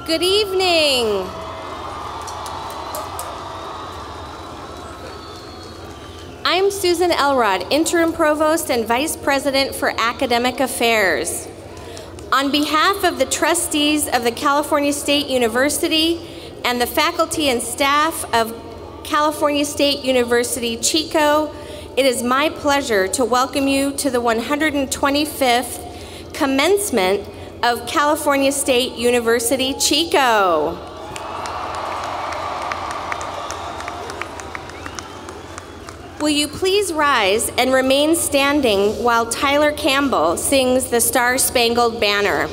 Good evening. I'm Susan Elrod, Interim Provost and Vice President for Academic Affairs. On behalf of the trustees of the California State University and the faculty and staff of California State University, Chico, it is my pleasure to welcome you to the 125th Commencement of California State University, Chico. Will you please rise and remain standing while Tyler Campbell sings the Star-Spangled Banner.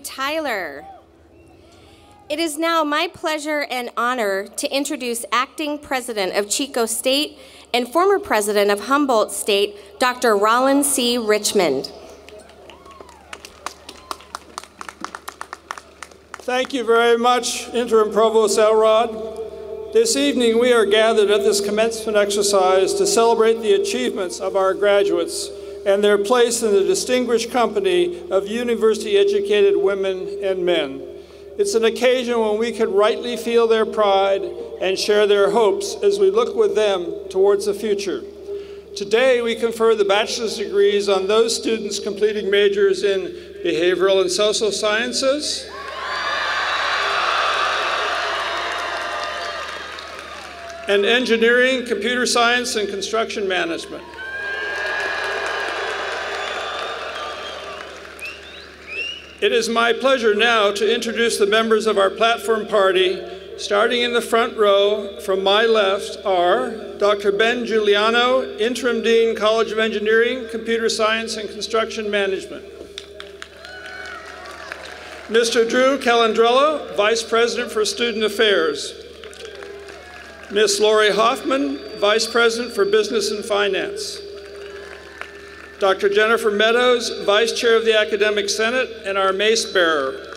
Tyler. It is now my pleasure and honor to introduce Acting President of Chico State and former President of Humboldt State, Dr. Rollin C. Richmond. Thank you very much, Interim Provost Elrod. This evening we are gathered at this commencement exercise to celebrate the achievements of our graduates and their place in the distinguished company of university-educated women and men. It's an occasion when we can rightly feel their pride and share their hopes as we look with them towards the future. Today, we confer the bachelor's degrees on those students completing majors in behavioral and social sciences, and engineering, computer science, and construction management. It is my pleasure now to introduce the members of our platform party. Starting in the front row, from my left, are Dr. Ben Giuliano, Interim Dean, College of Engineering, Computer Science, and Construction Management. Mr. Drew Calandrella, Vice President for Student Affairs. Ms. Lori Hoffman, Vice President for Business and Finance. Dr. Jennifer Meadows, Vice Chair of the Academic Senate and our mace bearer.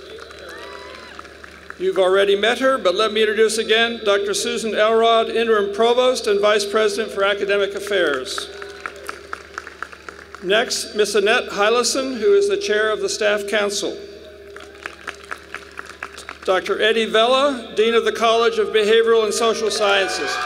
You've already met her, but let me introduce again Dr. Susan Elrod, Interim Provost and Vice President for Academic Affairs. Next, Ms. Annette Hylison, who is the Chair of the Staff Council. Dr. Eddie Vella, Dean of the College of Behavioral and Social Sciences.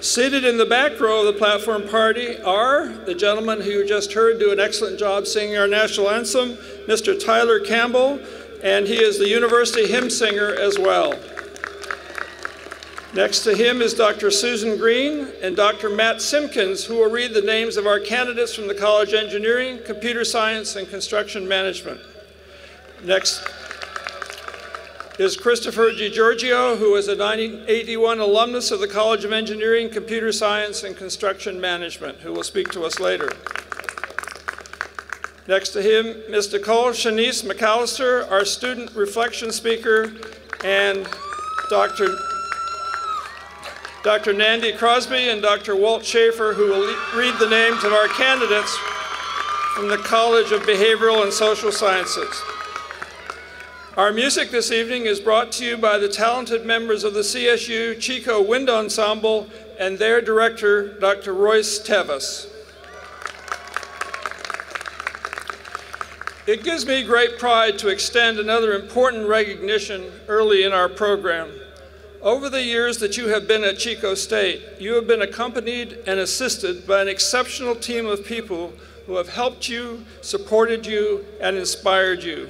Seated in the back row of the platform party are the gentleman who you just heard do an excellent job singing our national anthem, Mr. Tyler Campbell, and he is the university hymn singer as well. Next to him is Dr. Susan Green and Dr. Matt Simpkins, who will read the names of our candidates from the College of Engineering, Computer Science, and Construction Management. Next is Christopher DiGiorgio, who is a 1981 alumnus of the College of Engineering, Computer Science, and Construction Management, who will speak to us later. Next to him, Ms. Nicole Shanice McAllister, our student reflection speaker, and Dr. Nandy Crosby and Dr. Walt Schaefer, who will read the names of our candidates from the College of Behavioral and Social Sciences. Our music this evening is brought to you by the talented members of the CSU Chico Wind Ensemble and their director, Dr. Royce Tevis. It gives me great pride to extend another important recognition early in our program. Over the years that you have been at Chico State, you have been accompanied and assisted by an exceptional team of people who have helped you, supported you, and inspired you.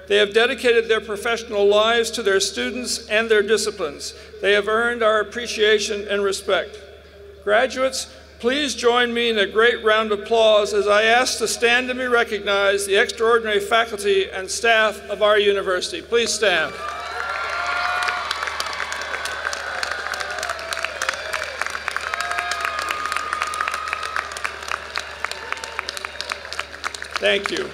They have dedicated their professional lives to their students and their disciplines. They have earned our appreciation and respect. Graduates, please join me in a great round of applause as I ask to stand and be recognized the extraordinary faculty and staff of our university. Please stand. Thank you.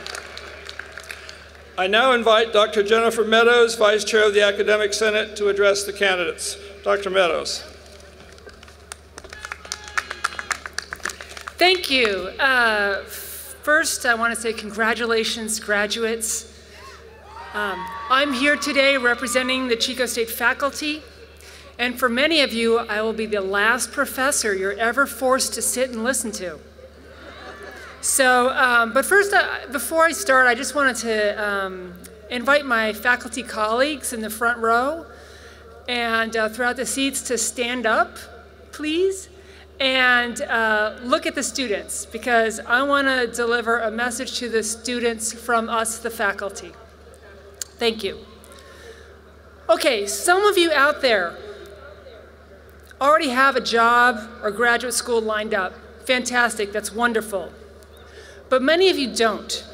I now invite Dr. Jennifer Meadows, Vice Chair of the Academic Senate, to address the candidates. Dr. Meadows. Thank you. First, I want to say congratulations, graduates. I'm here today representing the Chico State faculty, and for many of you, I will be the last professor you're ever forced to sit and listen to. So, but first, before I start, I just wanted to invite my faculty colleagues in the front row and throughout the seats to stand up, please, and look at the students, because I want to deliver a message to the students from us, the faculty. Thank you. Okay, some of you out there already have a job or graduate school lined up. Fantastic, that's wonderful. But many of you don't.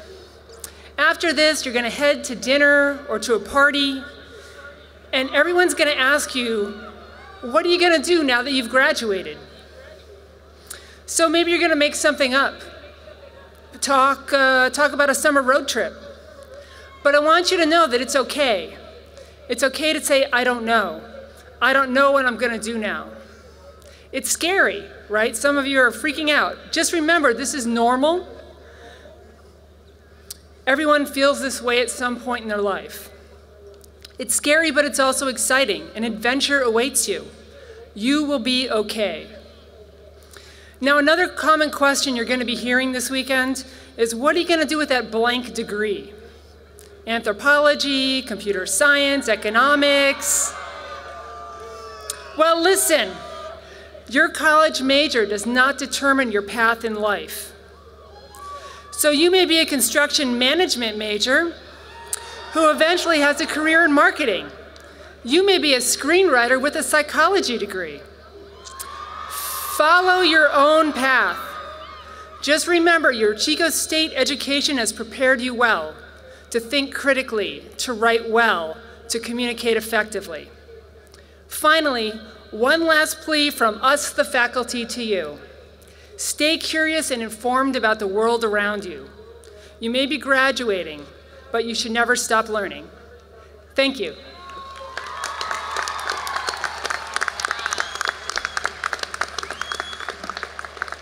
After this, you're going to head to dinner or to a party, and everyone's going to ask you, what are you going to do now that you've graduated? So maybe you're going to make something up, talk about a summer road trip. But I want you to know that it's okay. It's okay to say, I don't know. I don't know what I'm going to do now. It's scary, right? Some of you are freaking out. Just remember, this is normal. Everyone feels this way at some point in their life. It's scary, but it's also exciting. An adventure awaits you. You will be okay. Now, another common question you're going to be hearing this weekend is, what are you going to do with that blank degree? Anthropology, computer science, economics. Well, listen, your college major does not determine your path in life. So you may be a construction management major who eventually has a career in marketing. You may be a screenwriter with a psychology degree. Follow your own path. Just remember, your Chico State education has prepared you well to think critically, to write well, to communicate effectively. Finally, one last plea from us, the faculty, to you. Stay curious and informed about the world around you. You may be graduating, but you should never stop learning. Thank you.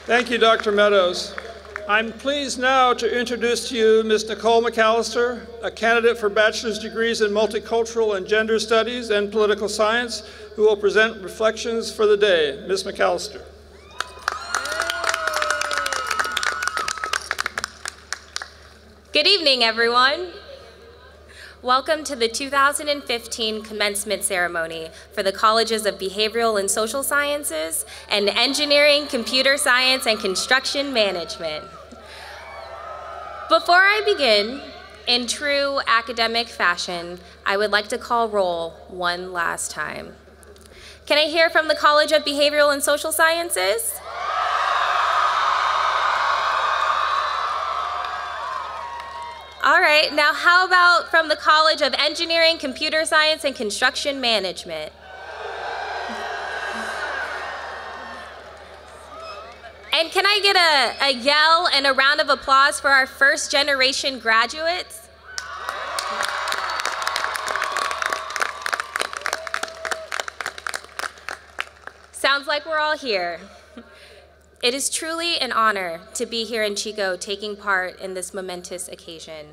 Thank you, Dr. Meadows. I'm pleased now to introduce to you Ms. Nicole McAllister, a candidate for bachelor's degrees in multicultural and gender studies and political science, who will present reflections for the day. Ms. McAllister. Good evening, everyone. Welcome to the 2015 commencement ceremony for the Colleges of Behavioral and Social Sciences and Engineering, Computer Science, and Construction Management. Before I begin, in true academic fashion, I would like to call roll one last time. Can I hear from the College of Behavioral and Social Sciences? All right, now how about from the College of Engineering, Computer Science, and Construction Management? And can I get a yell and a round of applause for our first generation graduates? Sounds like we're all here. It is truly an honor to be here in Chico taking part in this momentous occasion.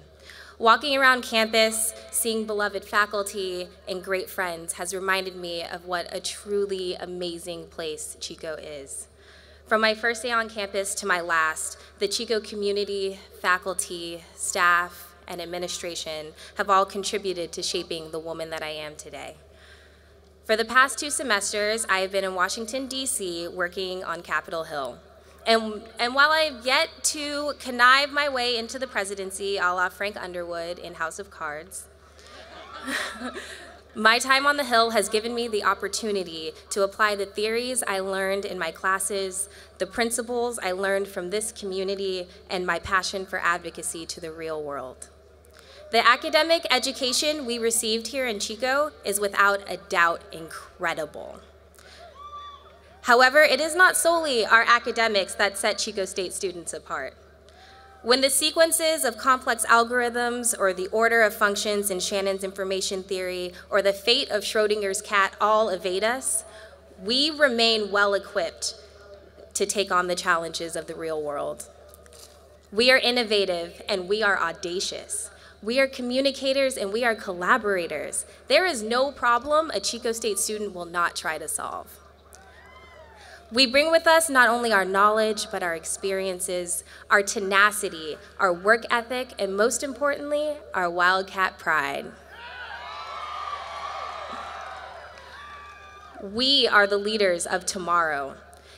Walking around campus, seeing beloved faculty and great friends has reminded me of what a truly amazing place Chico is. From my first day on campus to my last, the Chico community, faculty, staff, and administration have all contributed to shaping the woman that I am today. For the past 2 semesters, I have been in Washington, D.C., working on Capitol Hill. And while I've yet to connive my way into the presidency a la Frank Underwood in House of Cards, my time on the Hill has given me the opportunity to apply the theories I learned in my classes, the principles I learned from this community, and my passion for advocacy to the real world. The academic education we received here in Chico is without a doubt incredible. However, it is not solely our academics that set Chico State students apart. When the sequences of complex algorithms or the order of functions in Shannon's information theory or the fate of Schrodinger's cat all evade us, we remain well-equipped to take on the challenges of the real world. We are innovative and we are audacious. We are communicators and we are collaborators. There is no problem a Chico State student will not try to solve. We bring with us not only our knowledge, but our experiences, our tenacity, our work ethic, and most importantly, our wildcat pride. We are the leaders of tomorrow.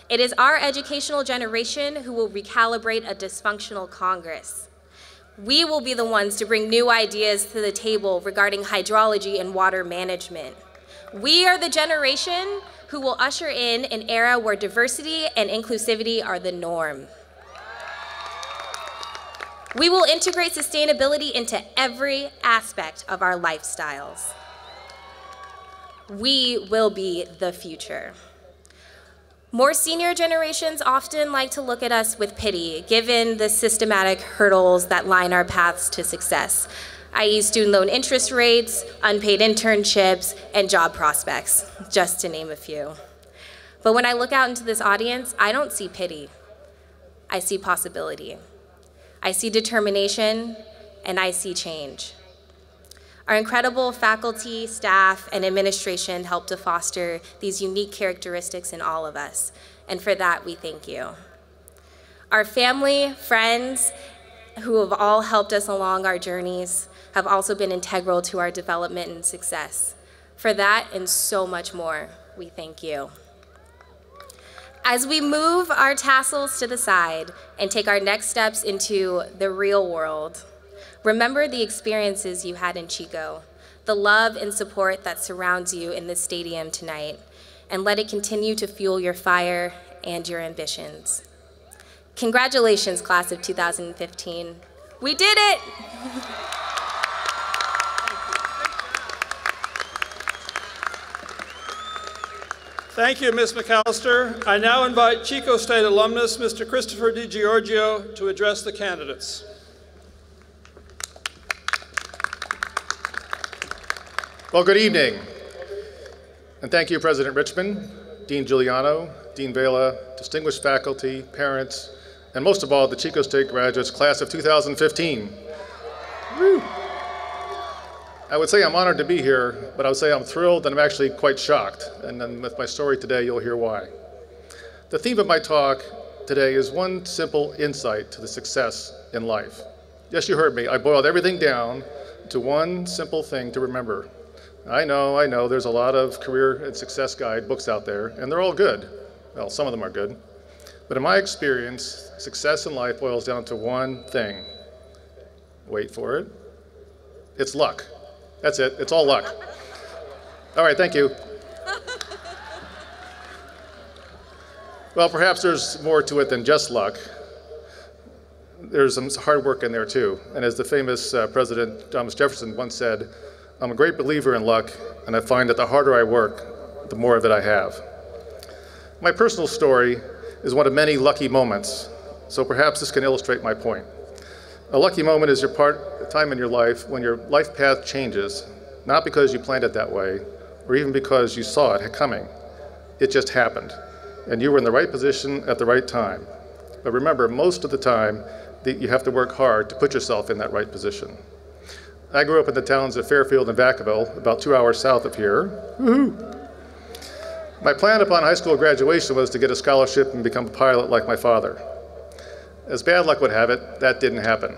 It is our educational generation who will recalibrate a dysfunctional Congress. We will be the ones to bring new ideas to the table regarding hydrology and water management. We are the generation who will usher in an era where diversity and inclusivity are the norm. We will integrate sustainability into every aspect of our lifestyles. We will be the future. More senior generations often like to look at us with pity, given the systematic hurdles that line our paths to success, i.e. student loan interest rates, unpaid internships, and job prospects, just to name a few. But when I look out into this audience, I don't see pity. I see possibility. I see determination, and I see change. Our incredible faculty, staff, and administration help to foster these unique characteristics in all of us, and for that, we thank you. Our family, friends, who have all helped us along our journeys, have also been integral to our development and success. For that and so much more, we thank you. As we move our tassels to the side and take our next steps into the real world, remember the experiences you had in Chico, the love and support that surrounds you in this stadium tonight, and let it continue to fuel your fire and your ambitions. Congratulations, class of 2015. We did it! Thank you, Ms. McAllister. I now invite Chico State alumnus, Mr. Christopher DiGiorgio, to address the candidates. Well, good evening. And thank you, President Richmond, Dean Giuliano, Dean Vela, distinguished faculty, parents, and most of all, the Chico State graduates, class of 2015. Woo. I would say I'm honored to be here, but I would say I'm thrilled and I'm actually quite shocked. And then with my story today, you'll hear why. The theme of my talk today is one simple insight to the success in life. Yes, you heard me. I boiled everything down to one simple thing to remember. I know, there's a lot of career and success guide books out there, and they're all good. Well, some of them are good. But in my experience, success in life boils down to one thing. Wait for it. It's luck. That's it. It's all luck. All right, thank you. Well, perhaps there's more to it than just luck. There's some hard work in there too. And as the famous President Thomas Jefferson once said, I'm a great believer in luck, and I find that the harder I work, the more of it I have. My personal story is one of many lucky moments, so perhaps this can illustrate my point. A lucky moment is a time in your life when your life path changes, not because you planned it that way, or even because you saw it coming. It just happened. and you were in the right position at the right time. But remember, most of the time, you have to work hard to put yourself in that right position. I grew up in the towns of Fairfield and Vacaville, about 2 hours south of here. Woohoo! My plan upon high school graduation was to get a scholarship and become a pilot like my father. As bad luck would have it, that didn't happen.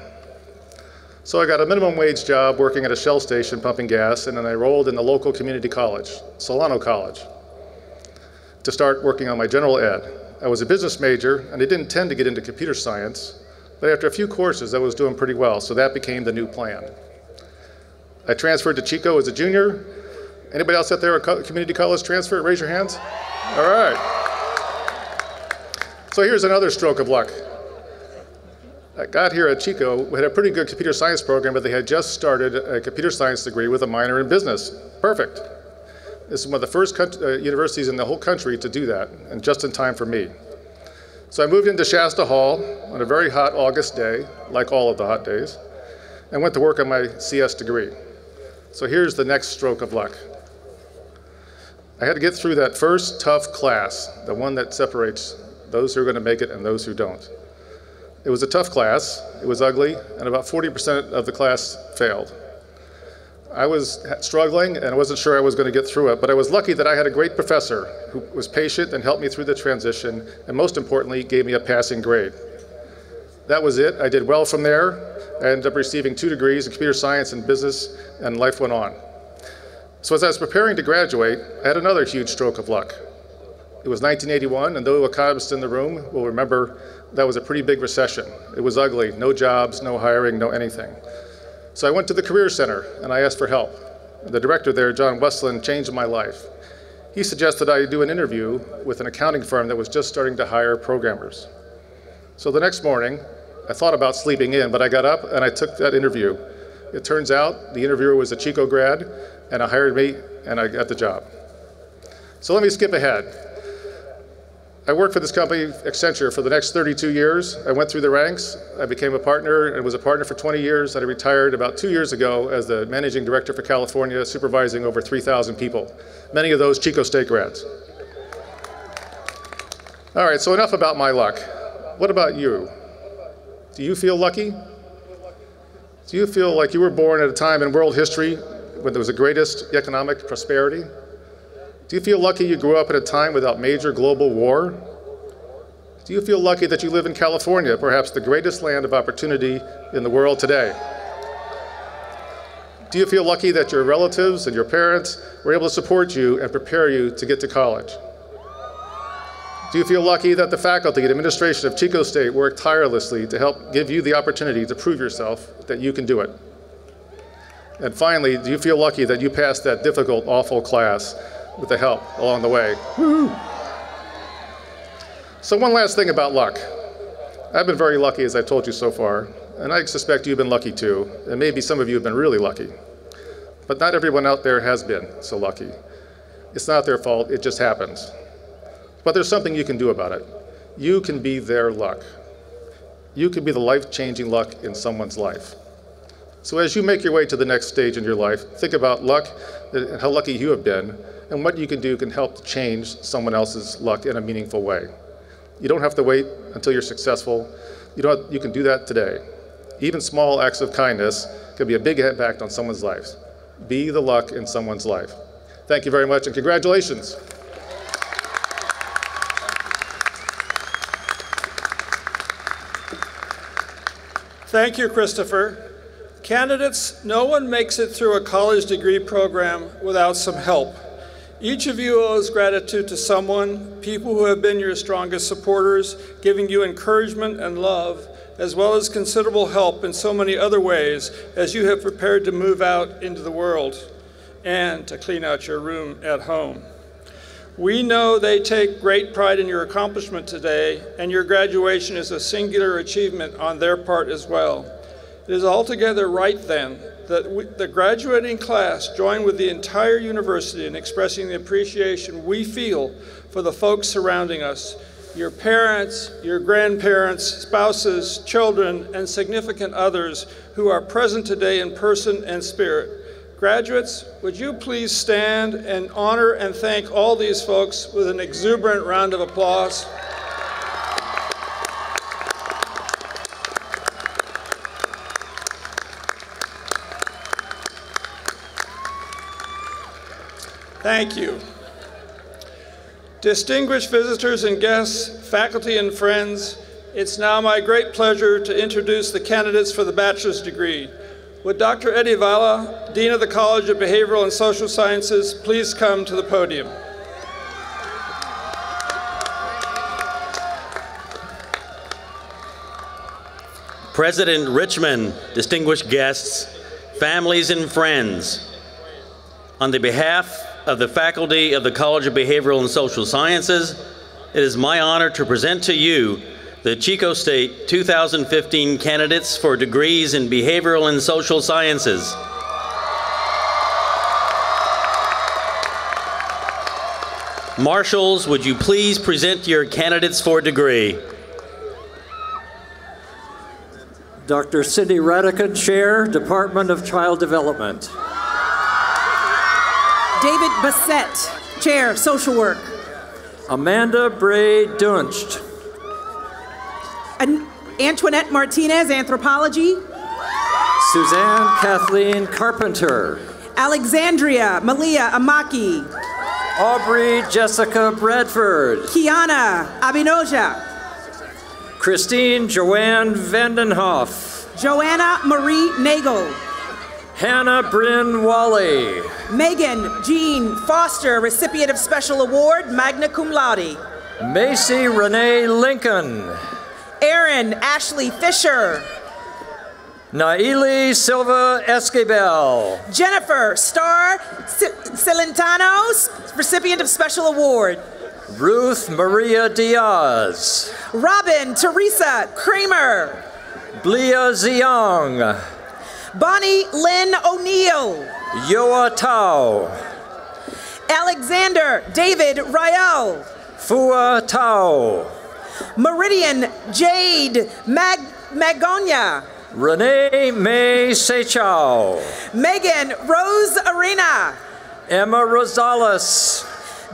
So I got a minimum wage job working at a Shell station pumping gas, and then I enrolled in the local community college, Solano College, to start working on my general ed. I was a business major, and I didn't intend to get into computer science, but after a few courses, I was doing pretty well, so that became the new plan. I transferred to Chico as a junior. Anybody else out there at community college transfer? Raise your hands. All right. So here's another stroke of luck. I got here at Chico. We had a pretty good computer science program, but they had just started a computer science degree with a minor in business. Perfect. This is one of the first universities in the whole country to do that, and just in time for me. So I moved into Shasta Hall on a very hot August day, like all of the hot days, and went to work on my CS degree. So here's the next stroke of luck. I had to get through that first tough class, the one that separates those who are going to make it and those who don't. It was a tough class, it was ugly, and about 40% of the class failed. I was struggling and I wasn't sure I was going to get through it, but I was lucky that I had a great professor who was patient and helped me through the transition, and most importantly, gave me a passing grade. That was it. I did well from there. I ended up receiving 2 degrees in computer science and business, and life went on. So as I was preparing to graduate, I had another huge stroke of luck. It was 1981, and those economists in the room will remember that was a pretty big recession. It was ugly, no jobs, no hiring, no anything. So I went to the Career Center, and I asked for help. The director there, John Westland, changed my life. He suggested I do an interview with an accounting firm that was just starting to hire programmers. So the next morning, I thought about sleeping in, but I got up and I took that interview. It turns out the interviewer was a Chico grad, and hired me, and I got the job. So let me skip ahead. I worked for this company, Accenture, for the next 32 years. I went through the ranks. I became a partner and was a partner for 20 years. I retired about 2 years ago as the managing director for California, supervising over 3,000 people, many of those Chico State grads. All right, so enough about my luck. What about you? Do you feel lucky? Do you feel like you were born at a time in world history when there was the greatest economic prosperity? Do you feel lucky you grew up at a time without major global war? Do you feel lucky that you live in California, perhaps the greatest land of opportunity in the world today? Do you feel lucky that your relatives and your parents were able to support you and prepare you to get to college? Do you feel lucky that the faculty and administration of Chico State worked tirelessly to help give you the opportunity to prove yourself that you can do it? And finally, do you feel lucky that you passed that difficult, awful class with the help along the way? Woo-hoo. So one last thing about luck. I've been very lucky, as I've told you so far, and I suspect you've been lucky too, and maybe some of you have been really lucky. But not everyone out there has been so lucky. It's not their fault, it just happens. But there's something you can do about it. You can be their luck. You can be the life-changing luck in someone's life. So as you make your way to the next stage in your life, think about luck, and how lucky you have been, and what you can do can help change someone else's luck in a meaningful way. You don't have to wait until you're successful. You can do that today. Even small acts of kindness can be a big impact on someone's life. Be the luck in someone's life. Thank you very much, and congratulations. Thank you, Christopher. Candidates, no one makes it through a college degree program without some help. Each of you owes gratitude to someone, people who have been your strongest supporters, giving you encouragement and love, as well as considerable help in so many other ways as you have prepared to move out into the world and to clean out your room at home. We know they take great pride in your accomplishment today, and your graduation is a singular achievement on their part as well. It is altogether right then that the graduating class join with the entire university in expressing the appreciation we feel for the folks surrounding us, your parents, your grandparents, spouses, children, and significant others who are present today in person and spirit. Graduates, would you please stand and honor and thank all these folks with an exuberant round of applause? Thank you. Distinguished visitors and guests, faculty and friends, it's now my great pleasure to introduce the candidates for the bachelor's degree. Would Dr. Eddie Valla, Dean of the College of Behavioral and Social Sciences, please come to the podium. President Richmond, distinguished guests, families and friends, on the behalf of the faculty of the College of Behavioral and Social Sciences, it is my honor to present to you the Chico State 2015 candidates for degrees in Behavioral and Social Sciences. Marshals, would you please present your candidates for degree? Dr. Cindy Radican, Chair, Department of Child Development. David Bassett, Chair, Social Work. Amanda Bray Dunst. Antoinette Martinez, Anthropology. Suzanne Kathleen Carpenter. Alexandria Malia Amaki. Aubrey Jessica Bradford. Kiana Abinoja. Christine Joanne Vandenhoff. Joanna Marie Nagel. Hannah Bryn Wally. Megan Jean Foster, recipient of Special Award, magna cum laude. Macy Renee Lincoln. Erin Ashley Fisher. Naili Silva Esquivel. Jennifer Star Celentano, recipient of Special Award. Ruth Maria Diaz. Robin Teresa Kramer. Blia Ziong. Bonnie Lynn O'Neill. Yoa Tao. Alexander David Rael. Fua Tao. Meridian Jade Magonia. Renee May Sechao. Megan Rose Arena. Emma Rosales.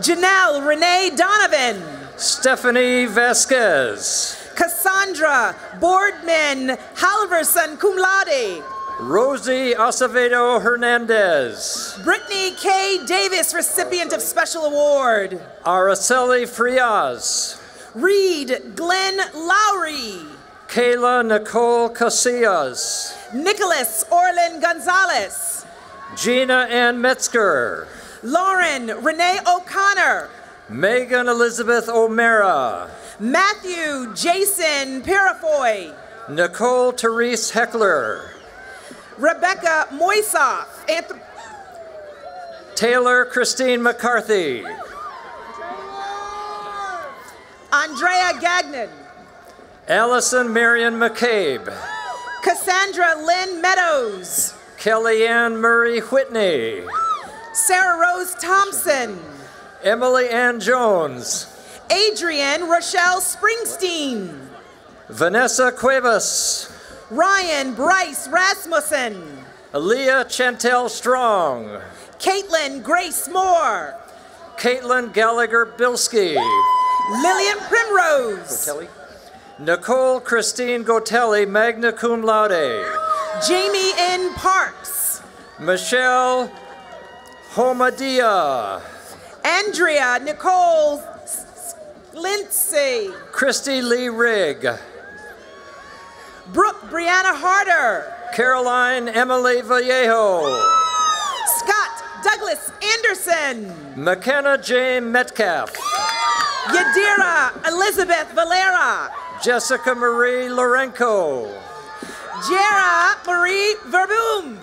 Janelle Renee Donovan. Stephanie Vasquez. Cassandra Boardman Halverson cum laude. Rosie Acevedo Hernandez. Brittany K. Davis, recipient of Special Award. Araceli Frias. Reed Glenn Lowry. Kayla Nicole Casillas. Nicholas Orlin Gonzalez. Gina Ann Metzger. Lauren Renee O'Connor. Megan Elizabeth O'Mara. Matthew Jason Pirafoy. Nicole Therese Heckler. Rebecca Moisoff. Taylor Christine McCarthy. Andrea Gagnon. Allison Marion McCabe. Cassandra Lynn Meadows. Kellyanne Murray Whitney. Sarah Rose Thompson. Emily Ann Jones. Adrienne Rochelle Springsteen. Vanessa Cuevas. Ryan Bryce Rasmussen. Aaliyah Chantel Strong. Caitlin Grace Moore. Caitlin Gallagher Bilski. Lillian Primrose. Gotelli. Nicole Christine Gotelli, magna cum laude. Jamie N. Parks. Michelle Homadia. Andrea Nicole Lindsay. Christy Lee Rigg. Brooke Brianna Harder. Caroline Emily Vallejo. Scott Douglas Anderson. McKenna J. Metcalf. Yadira Elizabeth Valera. Jessica Marie Lorenco. Jera Marie Verboom.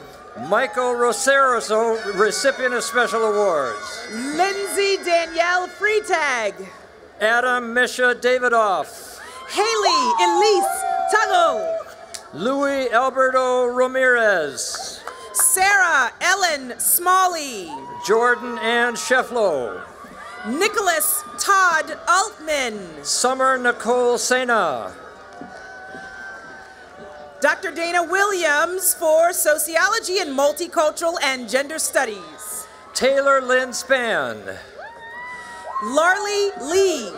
Michael Roseroso, recipient of special awards. Lindsay Danielle Freitag. Adam Misha Davidoff. Haley Elise Tuggle. Louis Alberto Ramirez. Sarah Ellen Smalley. Jordan Ann Shefflow. Nicholas Todd Altman. Summer Nicole Sena. Dr. Dana Williams for Sociology and Multicultural and Gender Studies. Taylor Lynn Spann. Larly Lee.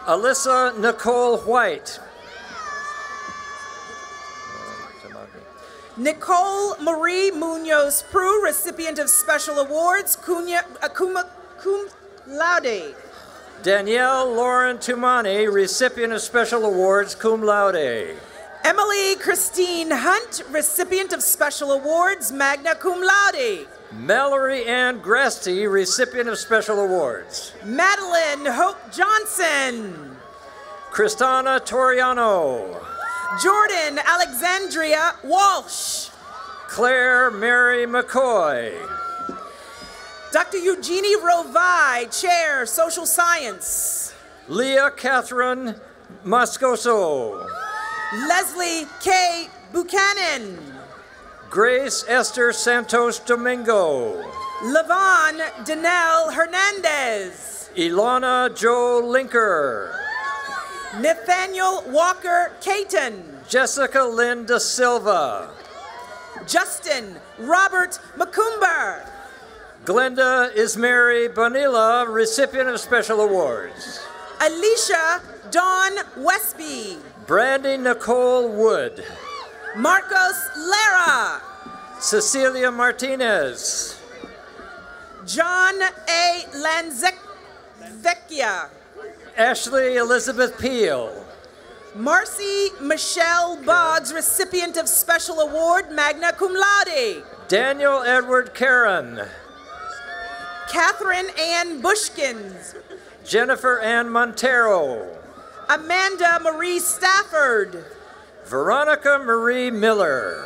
Alyssa Nicole White. Nicole Marie Munoz Prue, recipient of special awards, cum laude. Danielle Lauren Tumani, recipient of special awards, cum laude. Emily Christine Hunt, recipient of special awards, magna cum laude. Mallory Ann Grasty, recipient of special awards. Madeline Hope Johnson. Kristana Toriano. Jordan Alexandria Walsh. Claire Mary McCoy. Dr. Eugenie Rovai, Chair, Social Science. Leah Catherine Moscoso. Leslie K. Buchanan. Grace Esther Santos Domingo. Lavon Danelle Hernandez. Ilana Joe Linker. Nathaniel Walker Caton. Jessica Linda Silva. Justin Robert McCumber. Glenda Ismary Bonilla, recipient of special awards. Alicia Dawn Westby. Brandy Nicole Wood. Marcos Lara. Cecilia Martinez. John A. Lanzecchia. Ashley Elizabeth Peel. Marcy Michelle Boggs, recipient of special award, magna cum laude. Daniel Edward Karen. Catherine Ann Bushkins. Jennifer Ann Montero. Amanda Marie Stafford. Veronica Marie Miller.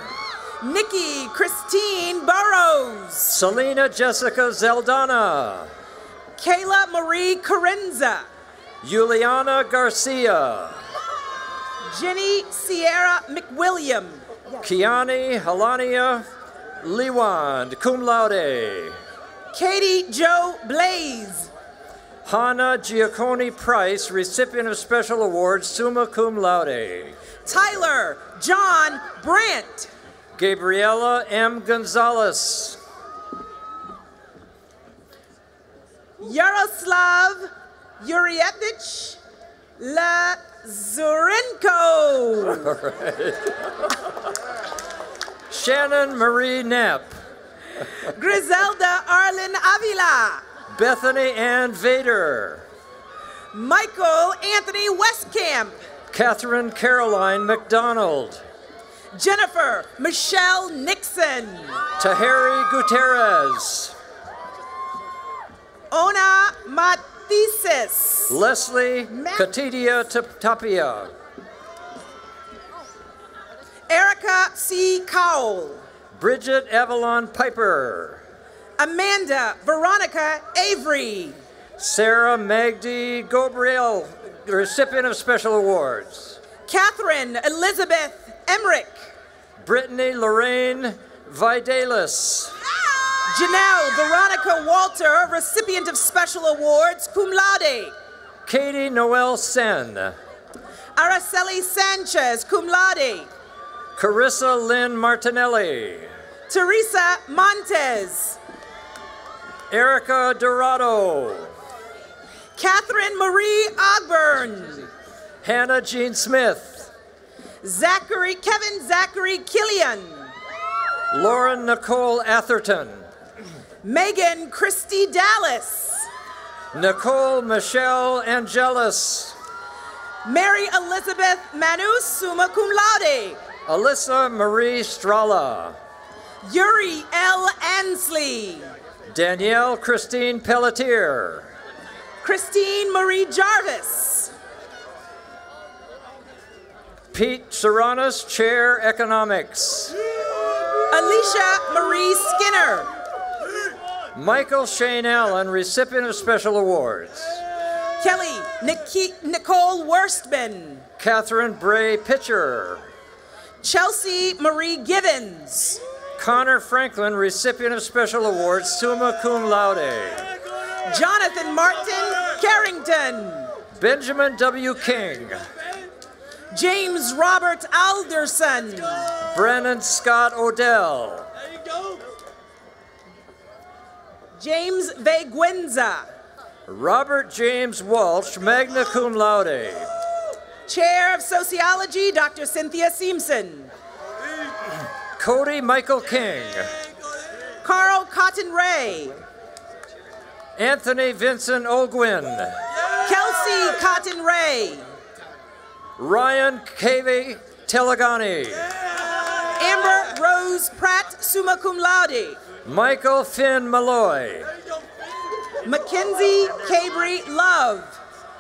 Nikki Christine Burrows. Selena Jessica Zeldana. Kayla Marie Carenza. Juliana Garcia. Jenny Sierra McWilliam. Kiani Helania Lewand, cum laude. Katie Jo Blaze. Hannah Giacone Price, recipient of special awards, summa cum laude. Tyler John Brandt. Gabriela M. Gonzalez. Yaroslav Yurievich Lazurenko. All right. Shannon Marie Knapp. Griselda Arlen Avila. Bethany Ann Vader. Michael Anthony Westcamp. Catherine Caroline McDonald. Jennifer Michelle Nixon. Taheri Gutierrez. Ona Matisis. Leslie Katidia Tapia. Erica C. Cowell. Bridget Avalon Piper. Amanda Veronica Avery. Sarah Magdi Gobriel, recipient of special awards. Catherine Elizabeth Emmerich. Brittany Lorraine Videlis. Janelle Veronica Walter, recipient of special awards, cum laude. Katie Noel Sen. Araceli Sanchez, cum laude. Carissa Lynn Martinelli. Teresa Montes. Erica Dorado. Catherine Marie Ogburn. Hannah Jean Smith. Kevin Zachary Killian. Lauren Nicole Atherton. Megan Christy Dallas. Nicole Michelle Angelis. Mary Elizabeth Manu, summa cum laude. Alyssa Marie Strala. Yuri L. Ansley. Danielle Christine Pelletier. Christine Marie Jarvis. Pete Serranos, Chair Economics. Alicia Marie Skinner. Michael Shane Allen, recipient of special awards. Kelly Nicole Worstman. Catherine Bray Pitcher. Chelsea Marie Givens. Connor Franklin, recipient of special awards, summa cum laude. Jonathan Martin Carrington. Benjamin W. King. James Robert Alderson. Brennan Scott Odell. James Veguenza. Robert James Walsh, magna cum laude. Chair of Sociology, Dr. Cynthia Seamson. Cody Michael King. Carl Cotton Ray. Anthony Vincent Olguin. Kelsey Cotton Ray. Ryan Cavey Telegani. Amber Rose Pratt, summa cum laude. Michael Finn Malloy. Mackenzie Cabry Love.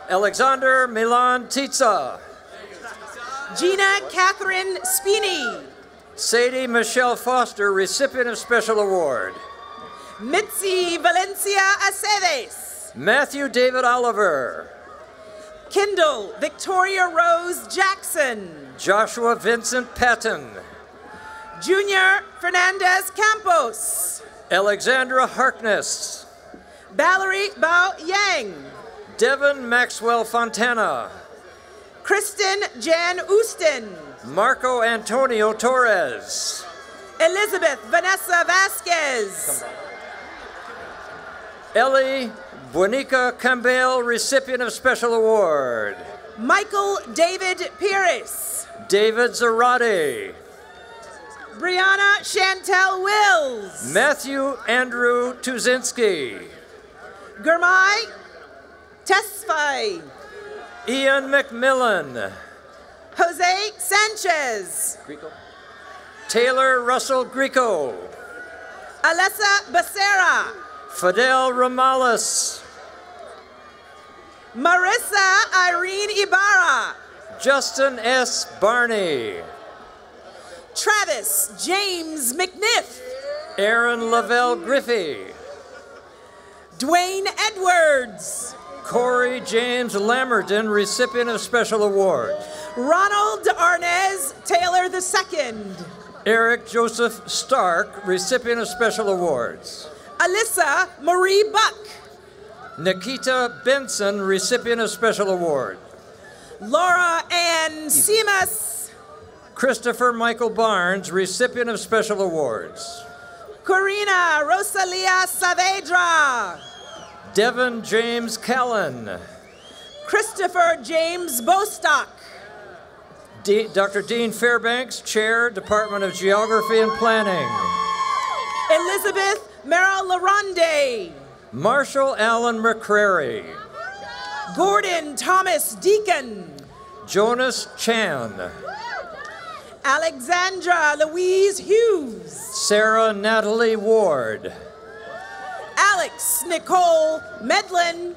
Alexander Milan Titsa. Gina Catherine Spini. Sadie Michelle Foster, recipient of Special Award. Mitzi Valencia Aceves. Matthew David Oliver. Kendall Victoria Rose Jackson. Joshua Vincent Patton. Junior Fernandez Campos. Alexandra Harkness. Valerie Bao Yang. Devin Maxwell Fontana. Kristen Jan Ustin. Marco Antonio Torres. Elizabeth Vanessa Vasquez. Ellie Buenica Campbell, recipient of Special Award. Michael David Pires. David Zarate. Brianna Chantel Wills. Matthew Andrew Tuzinski. Gurmai Tesfaye. Ian McMillan. Jose Sanchez. Taylor Russell Greco. Alessa Becerra. Fidel Ramales. Marissa Irene Ibarra. Justin S. Barney. Travis James McNiff. Aaron Lavelle Griffey. Dwayne Edwards. Corey James Lamerton, recipient of Special Award. Ronald Arnez Taylor II. Eric Joseph Stark, recipient of Special Awards. Alyssa Marie Buck. Nikita Benson, recipient of Special Award. Laura Ann Simas. Christopher Michael Barnes, recipient of Special Awards. Corina Rosalia Saavedra. Devin James Callan. Christopher James Bostock. Dr. Dean Fairbanks, Chair, Department of Geography and Planning. Elizabeth Merrill Laronde. Marshall Allen McCrary. Gordon Thomas Deacon. Jonas Chan. Alexandra Louise Hughes. Sarah Natalie Ward. Alex Nicole Medlin.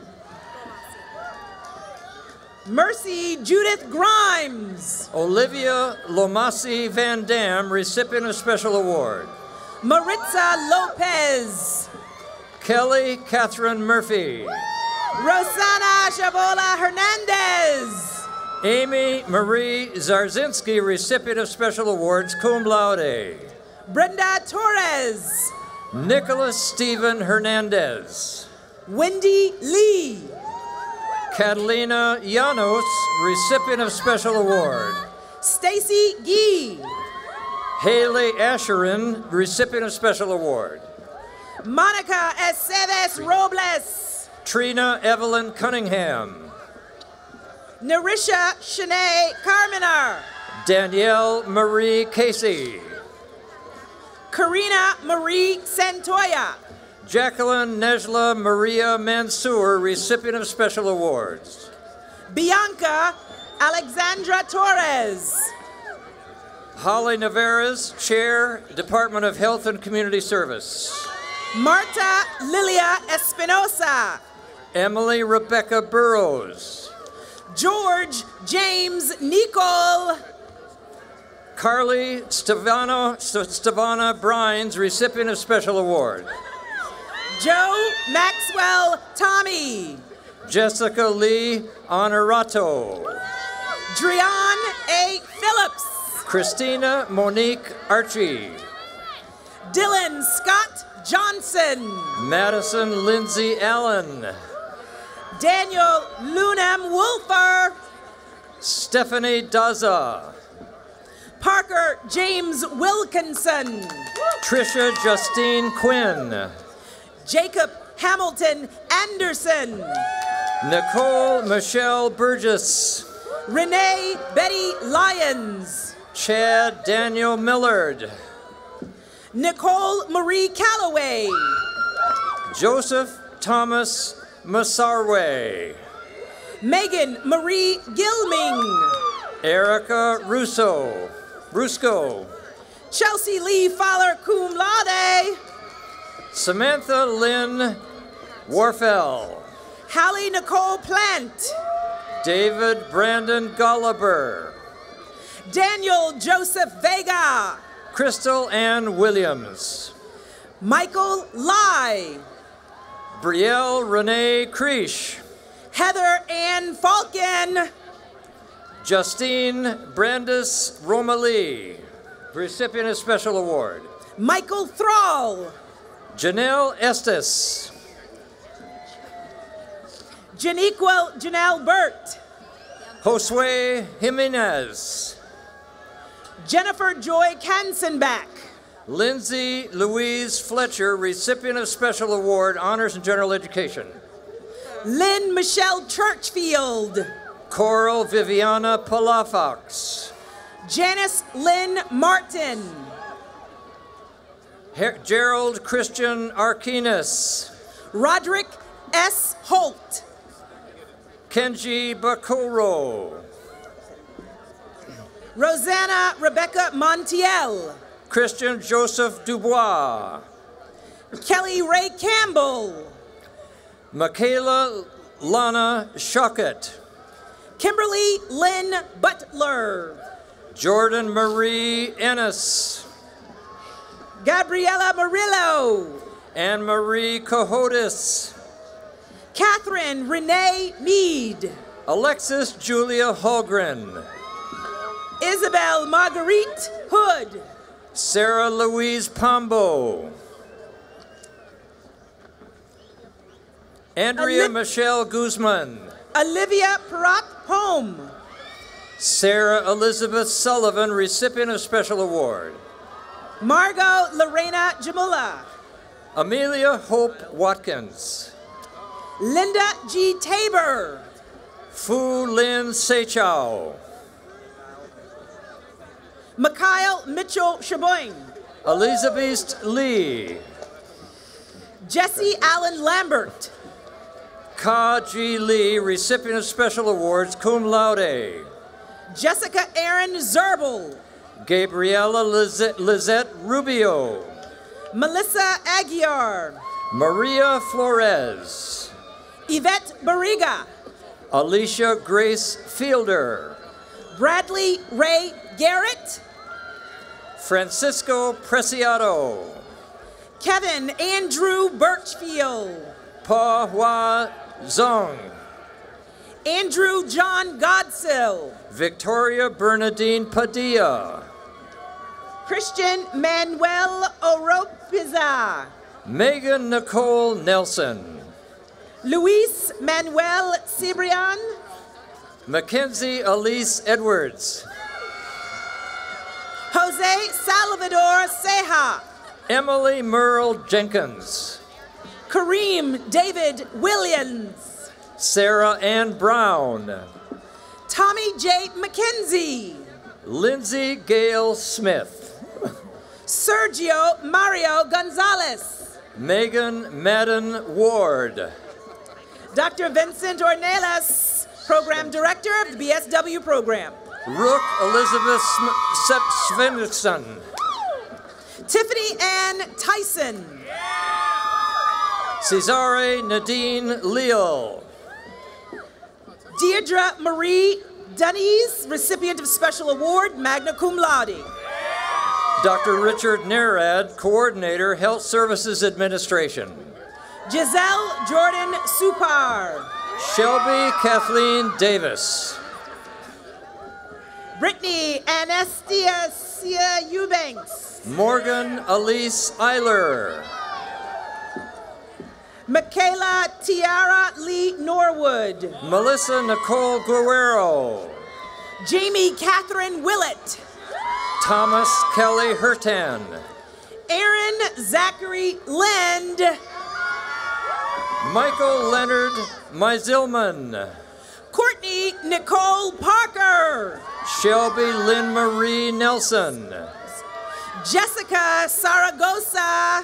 Mercy Judith Grimes. Olivia Lomasi Van Dam, recipient of Special Award. Maritza Lopez. Kelly Catherine Murphy. Rosana Shavola Hernandez. Amy Marie Zarzinski, recipient of Special Awards, cum laude. Brenda Torres. Nicholas Stephen Hernandez. Wendy Lee. Catalina Llanos, recipient of Special Award. Stacy Gee. Haley Asherin, recipient of Special Award. Monica Esteves Robles. Trina Evelyn Cunningham. Narisha Shanae Carminer. Danielle Marie Casey. Karina Marie Santoya. Jacqueline Nejla Maria Mansour, recipient of Special Awards. Bianca Alexandra Torres. Holly Navarez, Chair, Department of Health and Community Service. Marta Lilia Espinosa. Emily Rebecca Burrows. George James Nicole. Carly Stevana Brines, recipient of Special Award. Joe Maxwell Tommy. Jessica Lee Honorato. Drian A. Phillips. Christina Monique Archie. Dylan Scott Johnson. Madison Lindsay Allen. Daniel Lunam Wolfer. Stephanie Daza. Parker James Wilkinson. Trisha Justine Quinn. Jacob Hamilton Anderson. Nicole Michelle Burgess. Renee Betty Lyons. Chad Daniel Millard. Nicole Marie Calloway. Joseph Thomas Masarwe. Megan Marie Gilming. Erica Rusco. Chelsea Lee Fowler cum laude. Samantha Lynn Warfel. Hallie Nicole Plant. David Brandon Gulliver. Daniel Joseph Vega. Crystal Ann Williams. Michael Lai. Brielle Renee Creesh. Heather Ann Falcon. Justine Brandis Romalee, recipient of special award. Michael Thrall. Janelle Estes. Janelle Burt. Josue Jimenez. Jennifer Joy Kansenbach. Lindsay Louise Fletcher, recipient of special award, honors in general education. Lynn Michelle Churchfield. Coral Viviana Palafox. Janice Lynn Martin. Gerald Christian Arquinas. Roderick S. Holt. Kenji Bakoro. Rosanna Rebecca Montiel. Christian Joseph Dubois. Kelly Ray Campbell. Michaela Lana Shockett. Kimberly Lynn Butler. Jordan Marie Ennis. Gabriela Murillo. Anne Marie Cohotis. Catherine Renee Mead. Alexis Julia Holgren. Isabel Marguerite Hood. Sarah Louise Pombo. Andrea Michelle Guzman. Olivia Parat Home. Sarah Elizabeth Sullivan, recipient of special award. Margot Lorena Jamula. Amelia Hope Watkins. Linda G. Tabor. Fu Lin Seichow. Mikhail Mitchell Shaboing. Elizabeth Lee. Jesse Allen Lambert. Ka Ji Lee, recipient of special awards, cum laude. Jessica Aaron Zerbel. Gabriela Lizette Rubio. Melissa Aguiar. Maria Flores. Yvette Barriga. Alicia Grace Fielder. Bradley Ray Garrett. Francisco Preciado. Kevin Andrew Birchfield. Pa Hua Zong. Andrew John Godsill. Victoria Bernadine Padilla. Christian Manuel Oropiza. Megan Nicole Nelson. Luis Manuel Cibrian. Mackenzie Elise Edwards. Jose Salvador Ceja. Emily Merle Jenkins. Kareem David Williams. Sarah Ann Brown. Tommy J. McKenzie. Lindsay Gail Smith. Sergio Mario Gonzalez. Megan Madden Ward. Dr. Vincent Ornelas, Program Director of the BSW program. Rook Elizabeth Svensson. Tiffany Ann Tyson. Cesare Nadine Leal. Deirdre Marie Dunnies, recipient of Special Award, magna cum laude. Dr. Richard Nerad, Coordinator, Health Services Administration. Giselle Jordan Supar. Shelby Kathleen Davis. Brittany Anastasia Eubanks. Morgan Elise Eiler. Michaela Tiara Lee Norwood. Melissa Nicole Guerrero. Jamie Catherine Willett. Thomas Kelly Hurtan. Aaron Zachary Lind. Michael Leonard Meiselman. Courtney Nicole Parker. Shelby Lynn Marie Nelson. Jessica Saragosa.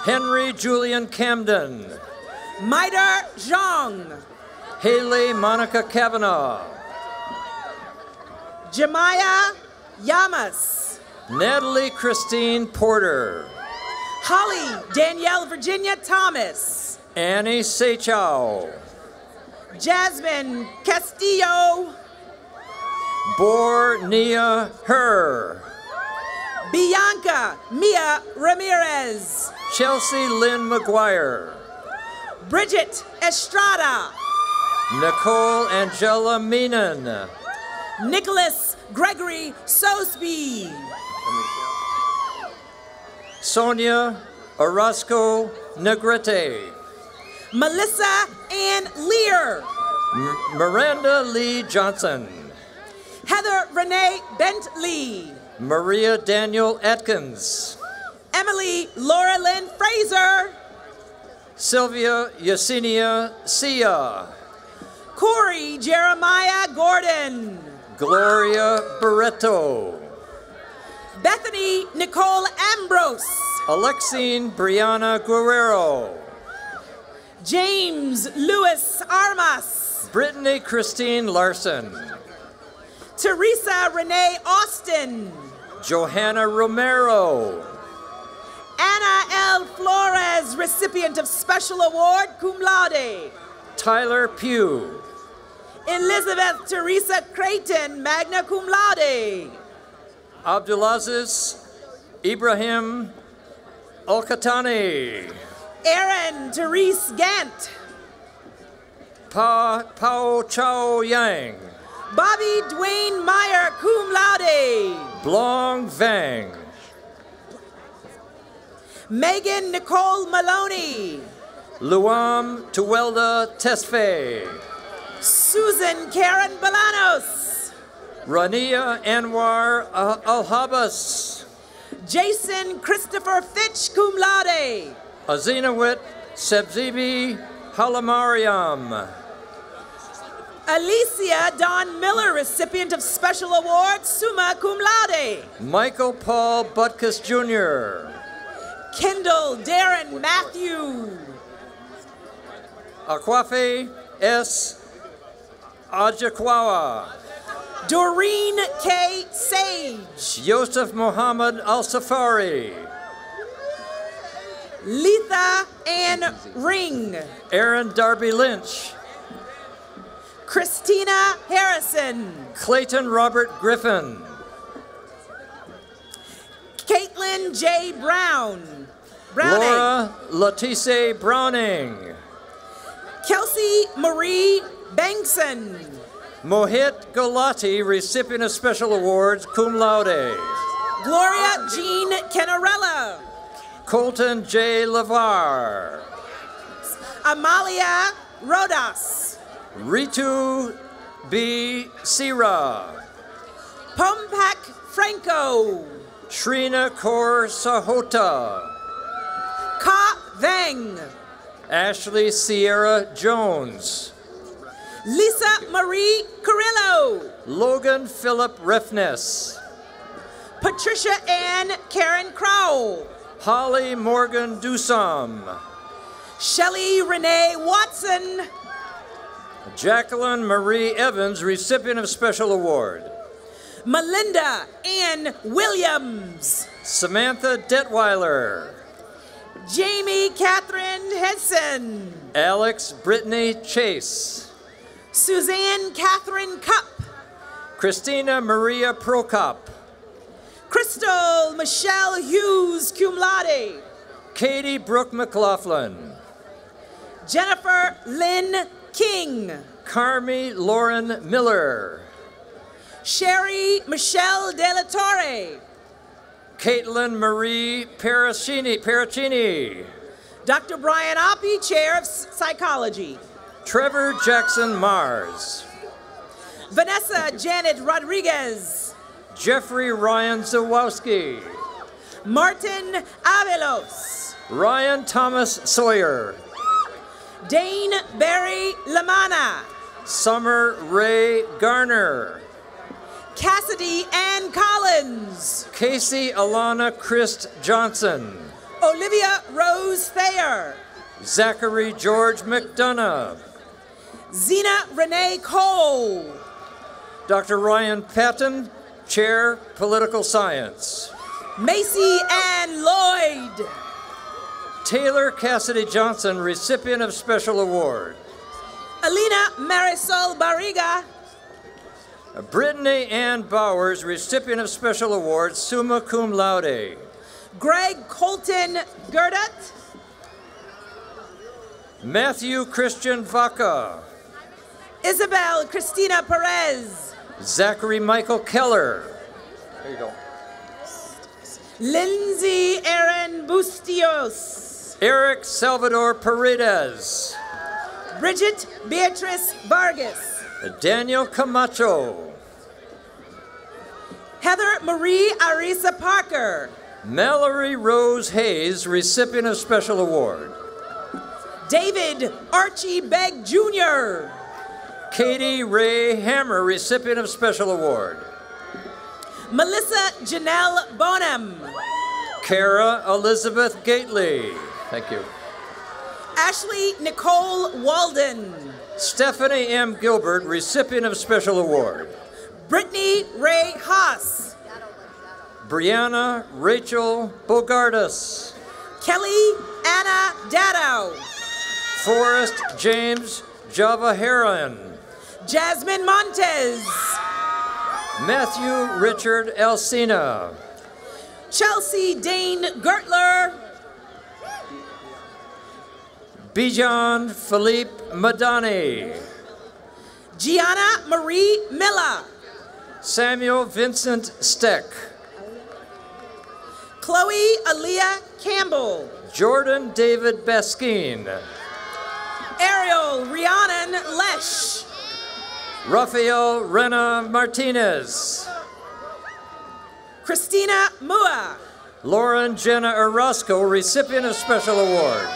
Henry Julian Camden. Maida Zhang. Haley Monica Kavanaugh. Jemiah Yamas. Natalie Christine Porter. Holly Danielle Virginia Thomas. Annie Seychow. Jasmine Castillo. Bor Nia Her. Bianca Mia Ramirez. Chelsea Lynn McGuire. Bridget Estrada. Nicole Angela Meenan. Nicholas Gregory Sosby. Sonia Orozco Negrete. Melissa Ann Lear. Miranda Lee Johnson. Heather Renee Bentley. Maria Daniel Atkins. Emily Laura Lynn Fraser. Sylvia Yesenia Sia. Corey Jeremiah Gordon. Gloria Barreto. Bethany Nicole Ambrose. Alexine Brianna Guerrero. James Lewis Armas. Brittany Christine Larson. Teresa Renee Austin. Johanna Romero. Anna L. Flores, recipient of Special Award, cum laude. Tyler Pugh. Elizabeth Teresa Creighton, magna cum laude. Abdulaziz Ibrahim Al-Khatani. Erin Therese Gant. Pao Chao Yang. Bobby Dwayne Meyer, cum laude. Blong Vang. Megan Nicole Maloney. Luam Tuwelda Tesfaye. Susan Karen Balanos. Rania Anwar Alhabas. Jason Christopher Fitch, cum laude. Azinawit Sebzibi Halamariam. Alicia Don Miller, recipient of Special Award, summa cum laude. Michael Paul Butkus Jr. Kendall Darren Matthew. Akwafe S. Ajakwawa. Doreen K. Sage. Yosef Mohammed Al-Safari. Letha Ann Ring. Aaron Darby Lynch. Christina Harrison. Clayton Robert Griffin. Caitlin J. Browning. Laura Latisse Browning. Kelsey Marie Bengtson. Mohit Golati, recipient of special awards, cum laude. Gloria Jean Kenarella. Colton J. Lavar. Amalia Rodas. Ritu B. Sira. Pompak Franco. Shrina Kaur Sahota. Ka Veng. Ashley Sierra Jones. Lisa Marie Carrillo. Logan Philip Refness. Patricia Ann Karen Crowell. Holly Morgan Dusam. Shelley Renee Watson. Jacqueline Marie Evans, recipient of special award. Melinda Ann Williams. Samantha Detweiler. Jamie Catherine Hessen. Alex Brittany Chase. Suzanne Catherine Cup. Christina Maria Prokop. Crystal Michelle Hughes, cum laude. Katie Brooke McLaughlin. Jennifer Lynn King. Carmi Lauren Miller. Sherry Michelle De La Torre. Caitlin Marie Paracini. Dr. Brian Oppie, Chair of Psychology. Trevor Jackson Mars. Vanessa Janet Rodriguez. Jeffrey Ryan Zawowski. Martin Avelos. Ryan Thomas Sawyer. Dane Barry Lamana. Summer Ray Garner. Cassidy Ann Collins. Casey Alana Christ Johnson. Olivia Rose Thayer. Zachary George McDonough. Zena Renee Cole. Dr. Ryan Patton, Chair, Political Science. Macy Ann Lloyd. Taylor Cassidy Johnson, recipient of Special Award. Alina Marisol Barriga. Brittany Ann Bowers, recipient of Special Award, summa cum laude. Greg Colton Gerdut. Matthew Christian Vaca. Isabel Cristina Perez. Zachary Michael Keller. There you go. Lindsay Aaron Bustios. Eric Salvador Paredes. Bridget Beatrice Vargas. Daniel Camacho. Heather Marie Arisa Parker. Mallory Rose Hayes, recipient of Special Award. David Archie Begg Jr. Katie Ray Hammer, recipient of Special Award. Melissa Janelle Bonham. Kara Elizabeth Gately. Thank you. Ashley Nicole Walden. Stephanie M. Gilbert, recipient of Special Award. Brittany Ray Haas. Brianna Rachel Bogardus. Kelly Anna Dado. Forrest James Java Heron. Jasmine Montez. Matthew Richard Alcina. Chelsea Dane Gertler. Bijan Philippe Madani. Gianna Marie Miller. Samuel Vincent Steck. Chloe Aaliyah Campbell. Jordan David Baskin. Ariel Rhiannon Lesh. Rafael Rena Martinez. Christina Mua. Lauren Jenna Orozco, recipient of Special Award.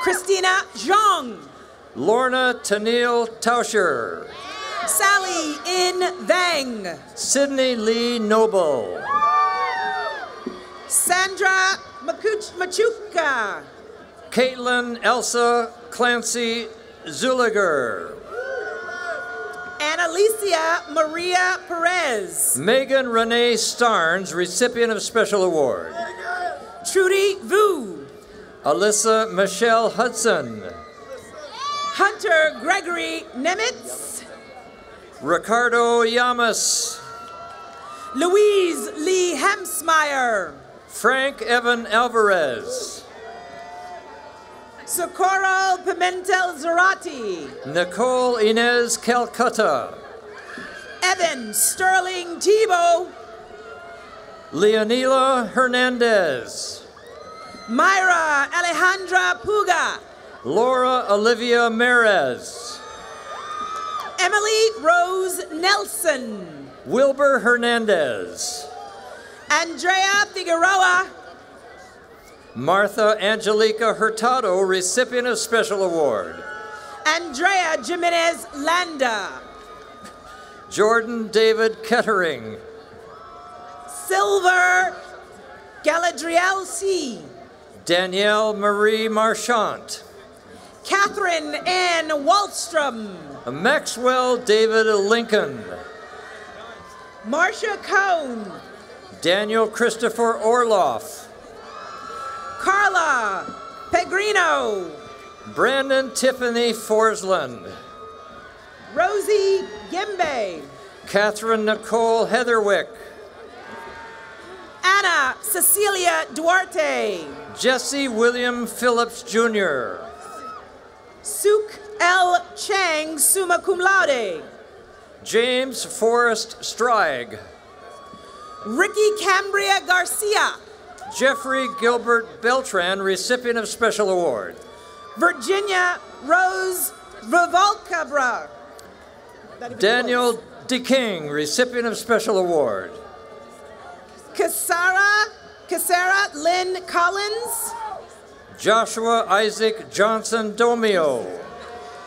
Christina Zhang. Lorna Tennille Tauscher. Sally In Vang. Sydney Lee Noble. Sandra Machuca. Caitlin Elsa Clancy Zuliger. And Alicia Maria Perez. Megan Renee Starnes, recipient of Special Award. Trudy Vu. Alyssa Michelle Hudson. Hunter Gregory Nemitz. Ricardo Yamas. Louise Lee Hemsmeyer. Frank Evan Alvarez. Socorro Pimentel Zarati. Nicole Inez Calcutta. Evan Sterling Tebow. Leonila Hernandez. Myra Alejandra Puga. Laura Olivia Merez. Emily Rose Nelson. Wilbur Hernandez. Andrea Figueroa. Martha Angelica Hurtado, recipient of Special Award. Andrea Jimenez Landa. Jordan David Kettering. Silver Galadriel C. Danielle Marie Marchant. Catherine Ann Wallstrom. Maxwell David Lincoln. Marcia Cohn. Daniel Christopher Orloff. Carla Pegrino. Brandon Tiffany Forsland. Rosie Gimbe. Catherine Nicole Heatherwick. Anna Cecilia Duarte. Jesse William Phillips Jr. Suk L. Chang, summa cum laude. James Forrest Strige. Ricky Cambria Garcia. Jeffrey Gilbert Beltran, recipient of Special Award. Virginia Rose Vivalcabra. Daniel DeKing, recipient of Special Award. Kasara Lynn Collins. Joshua Isaac Johnson Domio.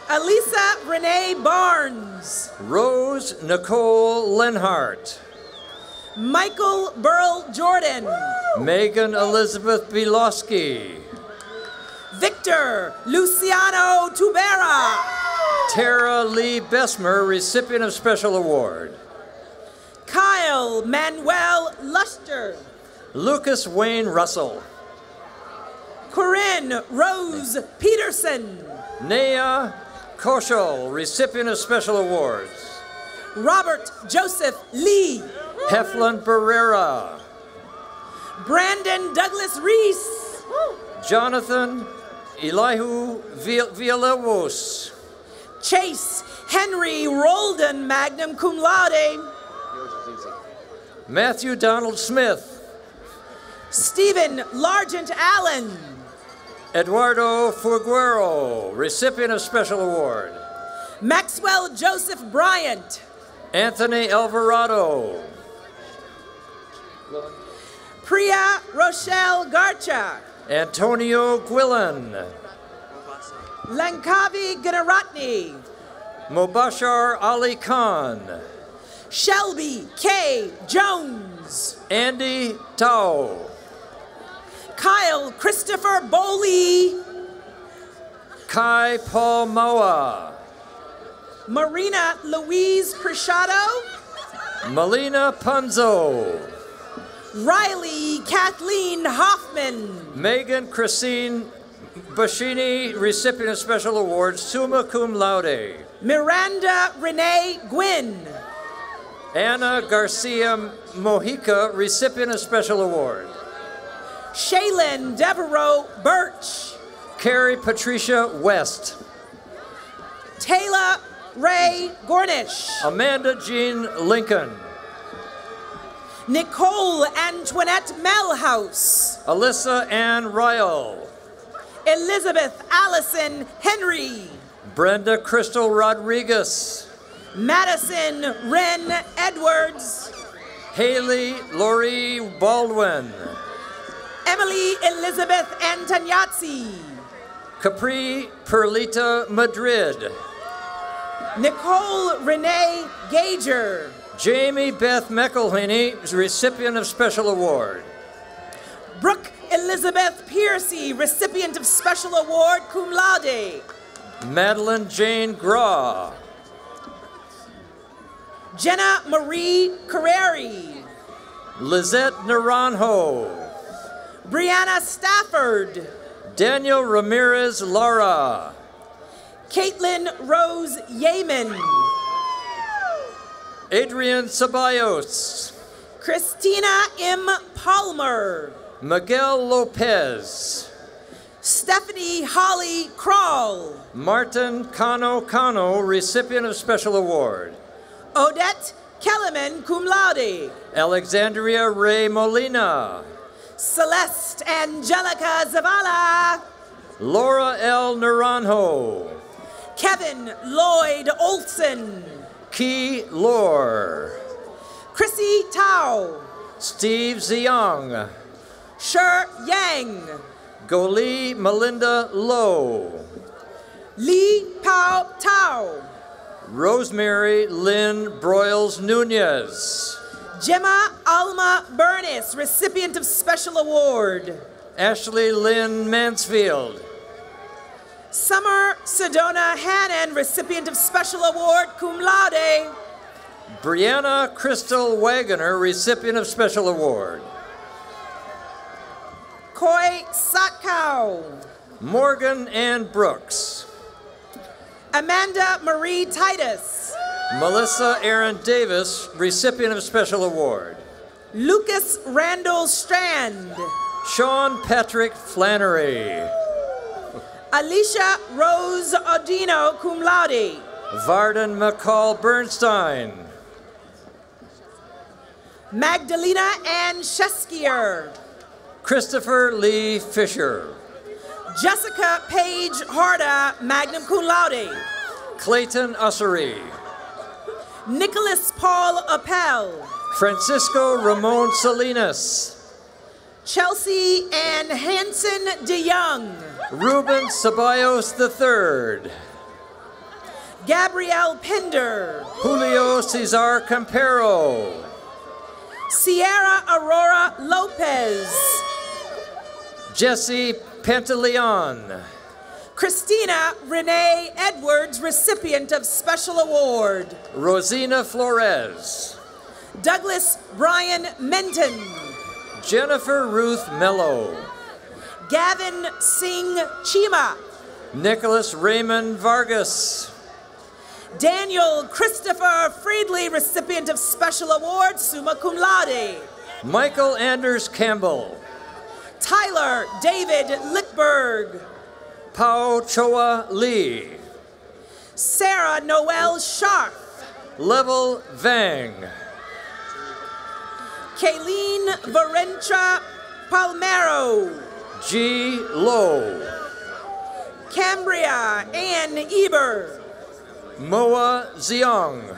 Elisa Renee Barnes. Rose Nicole Lenhart. Michael Burl Jordan. Megan Elizabeth Bilowski. Victor Luciano Tubera. Tara Lee Besmer, recipient of Special Award. Kyle Manuel Luster. Lucas Wayne Russell. Corinne Rose Peterson. Nea Koshal, recipient of Special Awards. Robert Joseph Lee. Heflin Barrera. Brandon Douglas Reese. Jonathan Elihu Villalobos. Chase Henry Roldan, magna cum laude. Matthew Donald Smith. Stephen Largent Allen. Eduardo Fuguero, recipient of Special Award. Maxwell Joseph Bryant. Anthony Alvarado. Priya Rochelle Garcha. Antonio Gwillan. Lankavi Ganaratni. Mobashar Ali Khan. Shelby K. Jones. Andy Tao. Kyle Christopher Bowley. Kai Paul Moa. Marina Louise Prashado. Melina Punzo. Riley Kathleen Hoffman. Megan Christine Bashini, recipient of Special Awards, summa cum laude. Miranda Renee Gwynn. Anna Garcia Mojica, recipient of Special Award. Shaylin Devereaux Birch. Carrie Patricia West. Taylor Ray Gornish. Amanda Jean Lincoln. Nicole Antoinette Melhouse. Alyssa Ann Ryle. Elizabeth Allison Henry. Brenda Crystal Rodriguez. Madison Wren Edwards. Haley Laurie Baldwin. Emily Elizabeth Antoniazzi. Capri Perlita Madrid. Nicole Renee Gager. Jamie Beth McElhaney, recipient of Special Award. Brooke Elizabeth Piercy, recipient of Special Award, cum laude. Madeline Jane Graw. Jenna Marie Carreri. Lizette Naranjo. Brianna Stafford. Daniel Ramirez Lara. Caitlin Rose Yeaman. Adrian Ceballos. Christina M. Palmer. Miguel Lopez. Stephanie Holly Krall. Martin Cano, recipient of Special Award. Odette Kellerman, cum laude. Alexandria Ray Molina. Celeste Angelica Zavala. Laura L. Naranjo. Kevin Lloyd Olson. Key Lore. Chrissy Tao. Steve Ziong. Sher Yang. Goli Melinda Lowe. Lee Pao Tao. Rosemary Lynn Broyles Nunez. Gemma Alma Bernis, recipient of Special Award. Ashley Lynn Mansfield. Summer Sedona Hannon, recipient of Special Award, cum laude. Brianna Crystal Wagoner, recipient of Special Award. Koi Satkow. Morgan Ann Brooks. Amanda Marie Titus. Melissa Aaron Davis, recipient of Special Award. Lucas Randall Strand. Sean Patrick Flannery. Alicia Rose Odino, cum laude. Varden McCall Bernstein. Magdalena Ann Sheskier. Christopher Lee Fisher. Jessica Paige Harda, magna cum laude. Clayton Ussery. Nicholas Paul Appel. Francisco Ramon Salinas. Chelsea Ann Hansen DeYoung. Ruben Ceballos III. Gabrielle Pinder. Julio Cesar Campero. Sierra Aurora Lopez. Jesse Pantaleon. Christina Renee Edwards, recipient of Special Award. Rosina Flores. Douglas Brian Menton. Jennifer Ruth Mello. Gavin Singh Chima. Nicholas Raymond Vargas. Daniel Christopher Friedley, recipient of Special Award, summa cum laude. Michael Anders Campbell. Tyler David Lickberg. Pao Choa Lee. Sarah Noel Scharf. Level Vang. Kayleen Varentra Palmero. G. Lowe. Cambria Ann Eber. Moa Ziong.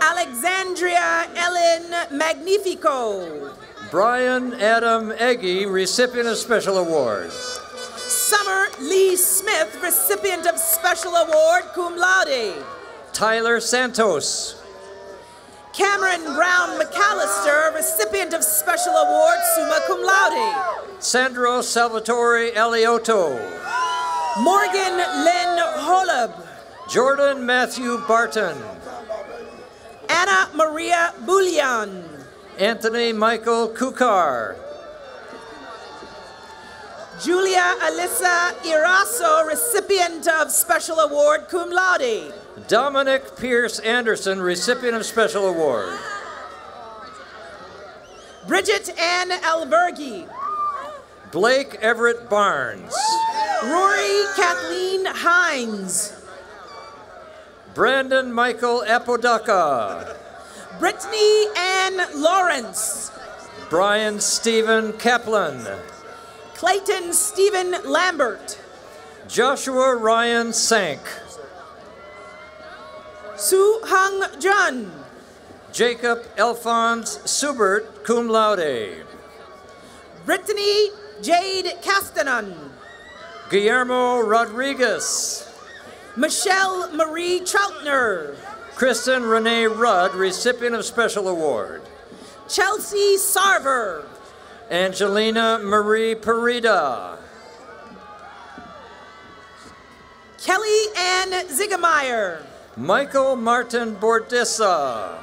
Alexandria Ellen Magnifico. Brian Adam Eggy, recipient of Special Award. Summer Lee Smith, recipient of Special Award, cum laude. Tyler Santos. Cameron Brown McAllister, recipient of Special Award, summa cum laude. Sandro Salvatore Aliotto. Morgan Lynn Holub. Jordan Matthew Barton. Anna Maria Bullion. Anthony Michael Kukar. Julia Alyssa Iraso, recipient of Special Award, cum laude. Dominic Pierce Anderson, recipient of Special Award. Bridget Ann Albergi. Blake Everett Barnes. Rory Kathleen Hines. Brandon Michael Apodaca. Brittany Ann Lawrence. Brian Stephen Kaplan. Clayton Stephen Lambert. Joshua Ryan Sank. Su Hung Jun. Jacob Alphonse Subert, cum laude. Brittany Jade Castanon. Guillermo Rodriguez. Michelle Marie Troutner. Kristen Renee Rudd, recipient of Special Award. Chelsea Sarver. Angelina Marie Perida. Kelly Ann Zigemeyer. Michael Martin Bordissa.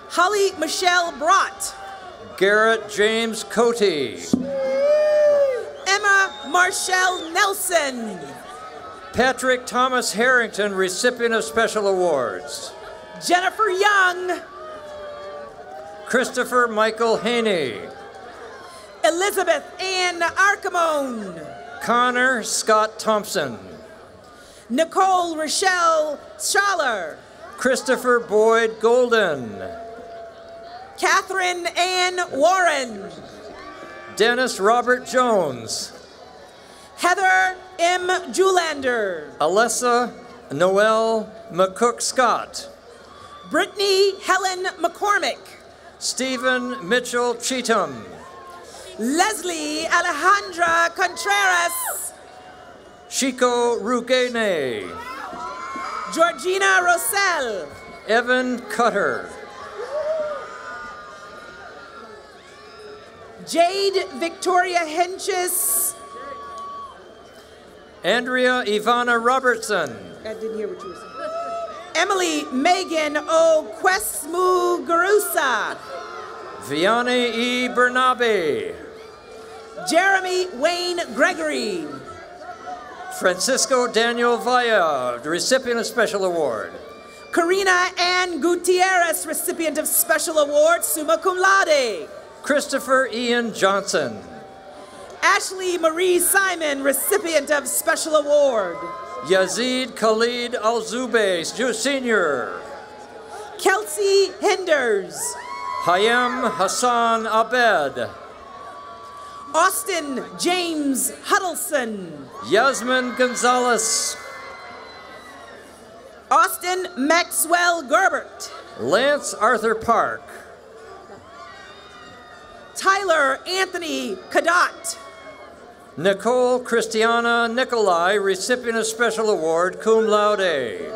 Holly Michelle Brott. Garrett James Cote. Emma Marshall Nelson. Patrick Thomas Harrington, recipient of Special Awards. Jennifer Young. Christopher Michael Haney. Elizabeth Ann Archimone. Connor Scott Thompson. Nicole Rochelle Schaller. Christopher Boyd Golden. Catherine Ann Warren. Dennis Robert Jones. Heather M. Julander. Alessa Noel McCook Scott. Brittany Helen McCormick. Stephen Mitchell Cheatham. Leslie Alejandra Contreras. Chico Rugene. Georgina Rosell. Evan Cutter. Jade Victoria Henches. Andrea Ivana Robertson. I didn't hear what you were saying. Emily Megan O. Quesmu Garusa. Vianney E. Bernabe. Jeremy Wayne Gregory. Francisco Daniel Villa, recipient of Special Award. Karina Ann Gutierrez, recipient of Special Award, summa cum laude. Christopher Ian Johnson. Ashley Marie Simon, recipient of Special Award. Yazid Khalid Al-Zubay, Sr. Kelsey Hinders. Hayam Hassan Abed. Austin James Huddleston. Yasmin Gonzalez. Austin Austin Maxwell Gerbert. Lance Arthur Park. Tyler Anthony Cadot. Nicole Christiana Nicolai, recipient of Special Award, cum laude.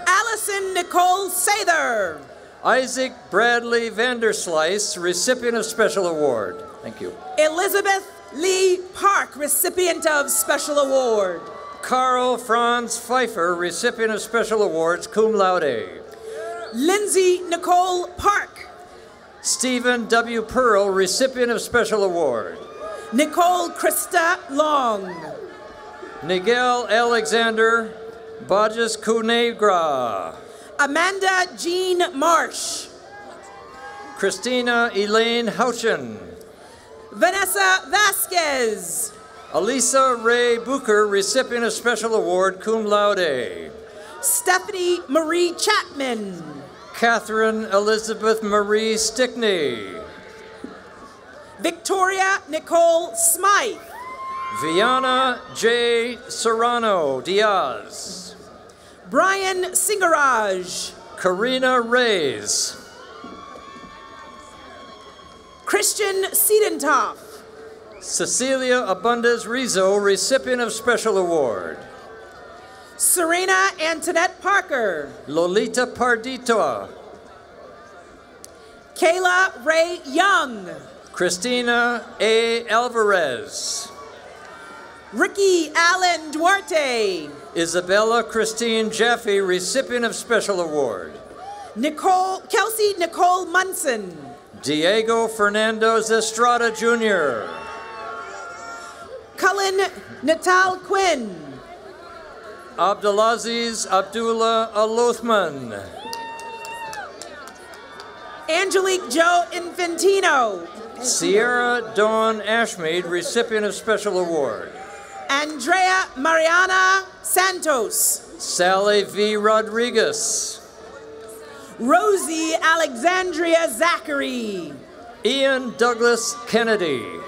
Allison Nicole Sather. Isaac Bradley Vanderslice, recipient of Special Award. Thank you. Elizabeth Lee Park, recipient of Special Award. Carl Franz Pfeiffer, recipient of Special Awards, cum laude. Lindsay Nicole Park. Stephen W. Pearl, recipient of Special Award. Nicole Krista Long. Nigel Alexander Bajas Cunegra. Amanda Jean Marsh. Christina Elaine Houchen. Vanessa Vasquez. Elisa Ray Booker, recipient of Special Award, cum laude. Stephanie Marie Chapman. Catherine Elizabeth Marie Stickney. Victoria Nicole Smythe. Viana J. Serrano Diaz. Brian Singaraj. Karina Reyes. Christian Siedentoff. Cecilia Abundez Rizzo, recipient of Special Award. Serena Antoinette Parker. Lolita Pardito. Kayla Ray Young. Christina A. Alvarez. Ricky Allen Duarte. Isabella Christine Jaffe, recipient of Special Award. Kelsey Nicole Munson. Diego Fernando Estrada Jr. Cullen Natal Quinn. Abdulaziz Abdullah Alothman. Angelique Joe Infantino. Sierra Dawn Ashmead, recipient of Special Award. Andrea Mariana Santos. Sally V. Rodriguez. Rosie Alexandria Zachary. Ian Douglas Kennedy.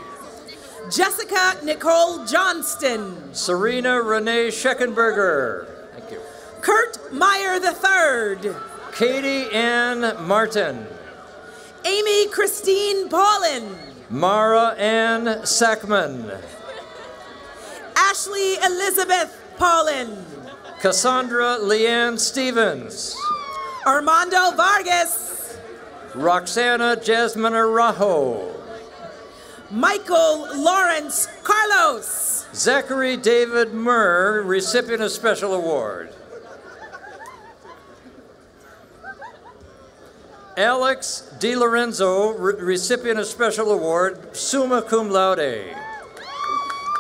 Jessica Nicole Johnston. Serena Renee Scheckenberger. Thank you. Kurt Meyer III. Katie Ann Martin. Amy Christine Paulin. Mara Ann Sackman. Ashley Elizabeth Paulin. Cassandra Leanne Stevens. Armando Vargas. Roxana Jasmine Arajo. Michael Lawrence Carlos. Zachary David Murr, recipient of Special Award. Alex DiLorenzo, recipient of Special Award, summa cum laude.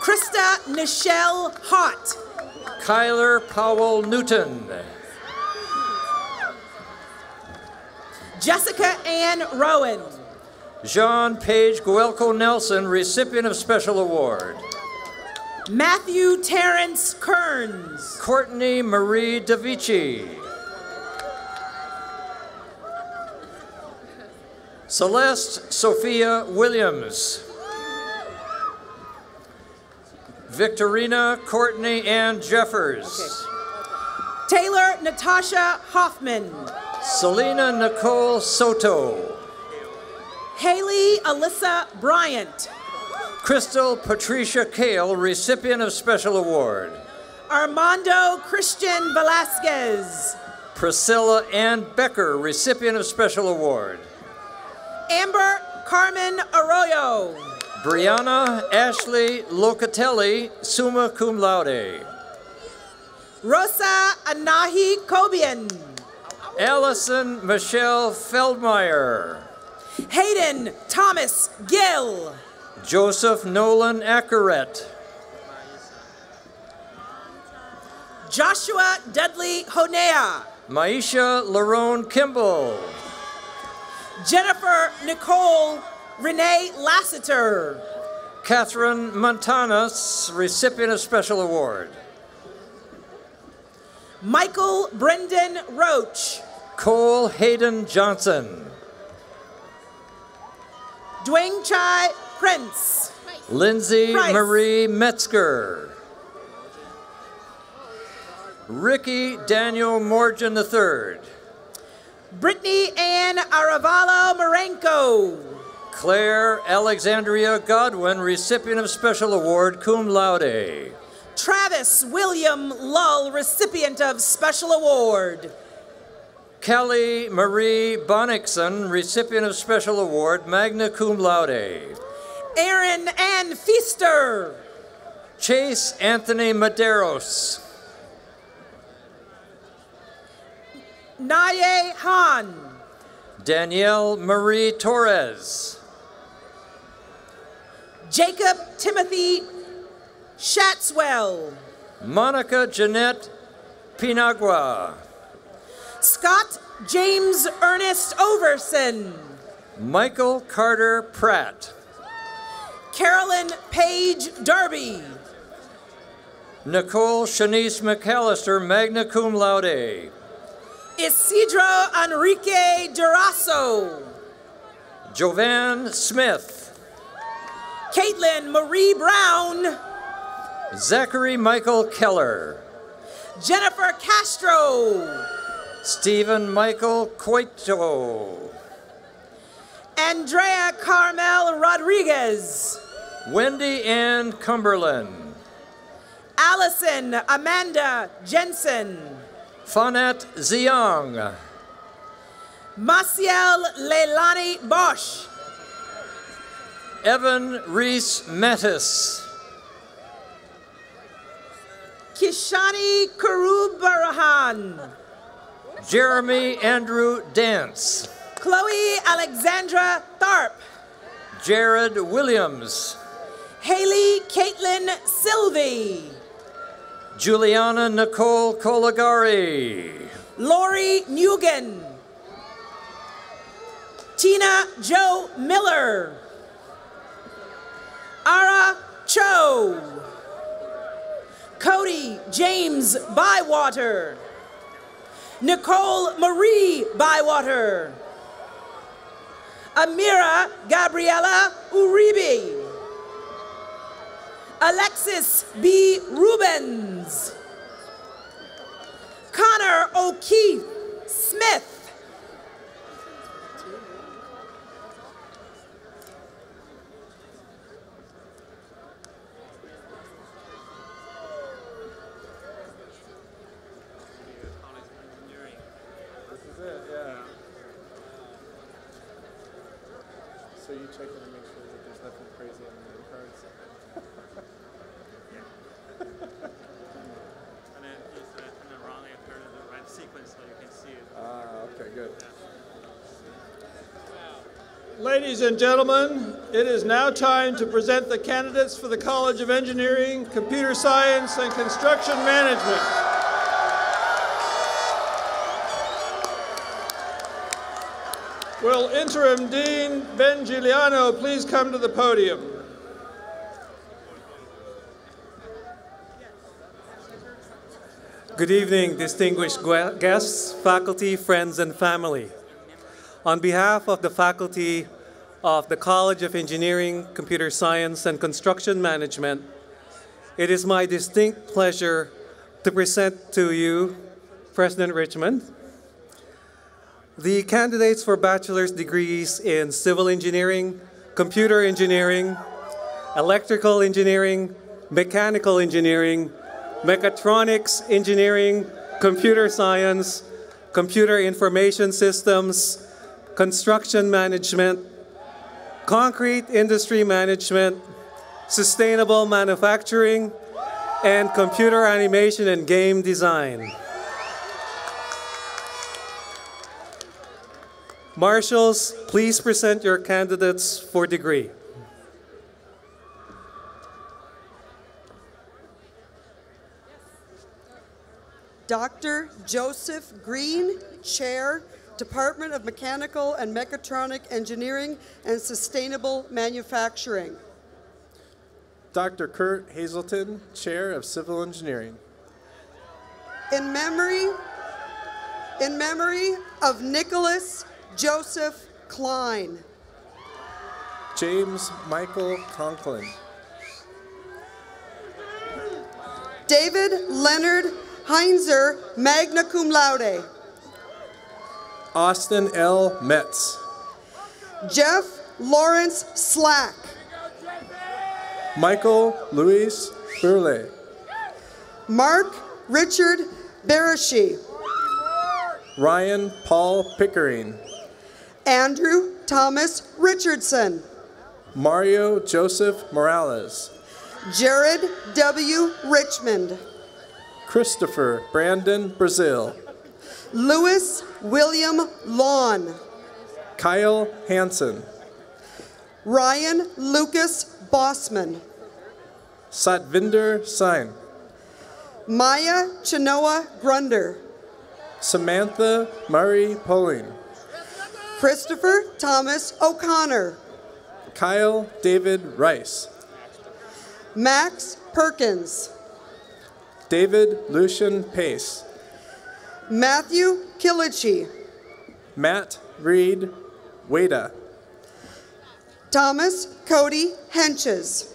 Krista Nichelle Hott. Kyler Powell Newton. Jessica Ann Rowan. Jean Page Guelco Nelson, recipient of Special Award. Matthew Terrence Kearns. Courtney Marie DeVici. Celeste Sophia Williams. Victorina Courtney Ann Jeffers. Taylor Natasha Hoffman. Selena Nicole Soto. Haley Alyssa Bryant. Crystal Patricia Kale, recipient of Special Award. Armando Christian Velasquez. Priscilla Ann Becker, recipient of Special Award. Amber Carmen Arroyo. Brianna Ashley Locatelli, summa cum laude. Rosa Anahi Kobian. Allison Michelle Feldmeyer. Hayden Thomas Gill. Joseph Nolan Accaret. Joshua Dudley Honea. Maisha Larone Kimball. Jennifer Nicole Renee Lassiter. Catherine Montanas, recipient of Special Award. Michael Brendan Roach. Cole Hayden Johnson. Dwayne Chai Prince. Lindsay Price. Marie Metzger. Ricky Daniel Morgan III. Brittany Ann Aravalo Marenko. Claire Alexandria Godwin, recipient of Special Award, cum laude. Travis William Lull, recipient of Special Award. Kelly Marie Bonnickson, recipient of Special Award, magna cum laude. Aaron Ann Feaster. Chase Anthony Maderos. Naye Han. Danielle Marie Torres. Jacob Timothy Shatswell. Monica Jeanette Pinagua. Scott James Ernest Overson. Michael Carter Pratt. Carolyn Page Darby. Nicole Shanice McAllister, magna cum laude. Isidro Enrique Durazo. Jovan Smith. Caitlin Marie Brown. Zachary Michael Keller. Jennifer Castro. Stephen Michael Coito. Andrea Carmel Rodriguez. Wendy Ann Cumberland. Allison Amanda Jensen. Fonette Ziong. Maciel Leilani Bosch. Evan Reese Mattis. Kishani Karubarahan. Jeremy Andrew Dance. Chloe Alexandra Tharp. Jared Williams. Haley Caitlin Sylvie. Juliana Nicole Colagari. Lori Nugent. Tina Jo Miller. Ara Cho. Cody James Bywater. Nicole Marie Bywater. Amira Gabriela Uribe. Alexis B. Rubens. Connor O'Keefe Smith. So you check in to make sure that there's nothing crazy on the cards. And then you turn it wrong and turn it in the right sequence so you can see it. Okay, good. Ladies and gentlemen, it is now time to present the candidates for the College of Engineering, Computer Science, and Construction Management. Will Interim Dean Ben Giuliano please come to the podium? Good evening, distinguished guests, faculty, friends, and family. On behalf of the faculty of the College of Engineering, Computer Science, and Construction Management, it is my distinct pleasure to present to you President Richmond, the candidates for bachelor's degrees in civil engineering, computer engineering, electrical engineering, mechanical engineering, mechatronics engineering, computer science, computer information systems, construction management, concrete industry management, sustainable manufacturing, and computer animation and game design. Marshals, please present your candidates for degree. Dr. Joseph Green, Chair, Department of Mechanical and Mechatronic Engineering and Sustainable Manufacturing. Dr. Kurt Hazelton, Chair of Civil Engineering. In memory of Nicholas Joseph Klein. James Michael Conklin. David Leonard Heinzer, magna cum laude. Austin L. Metz. Jeff Lawrence Slack. Michael Luis Burley. Mark Richard Barashi. Ryan Paul Pickering. Andrew Thomas Richardson. Mario Joseph Morales. Jared W. Richmond. Christopher Brandon Brazil. Louis William Lawn. Kyle Hansen. Ryan Lucas Bossman. Satvinder Sain. Maya Chenoa Grunder. Samantha Murray Poling. Christopher Thomas O'Connor. Kyle David Rice. Max Perkins. David Lucian Pace. Matthew Kilichi. Matt Reed Wada. Thomas Cody Henches.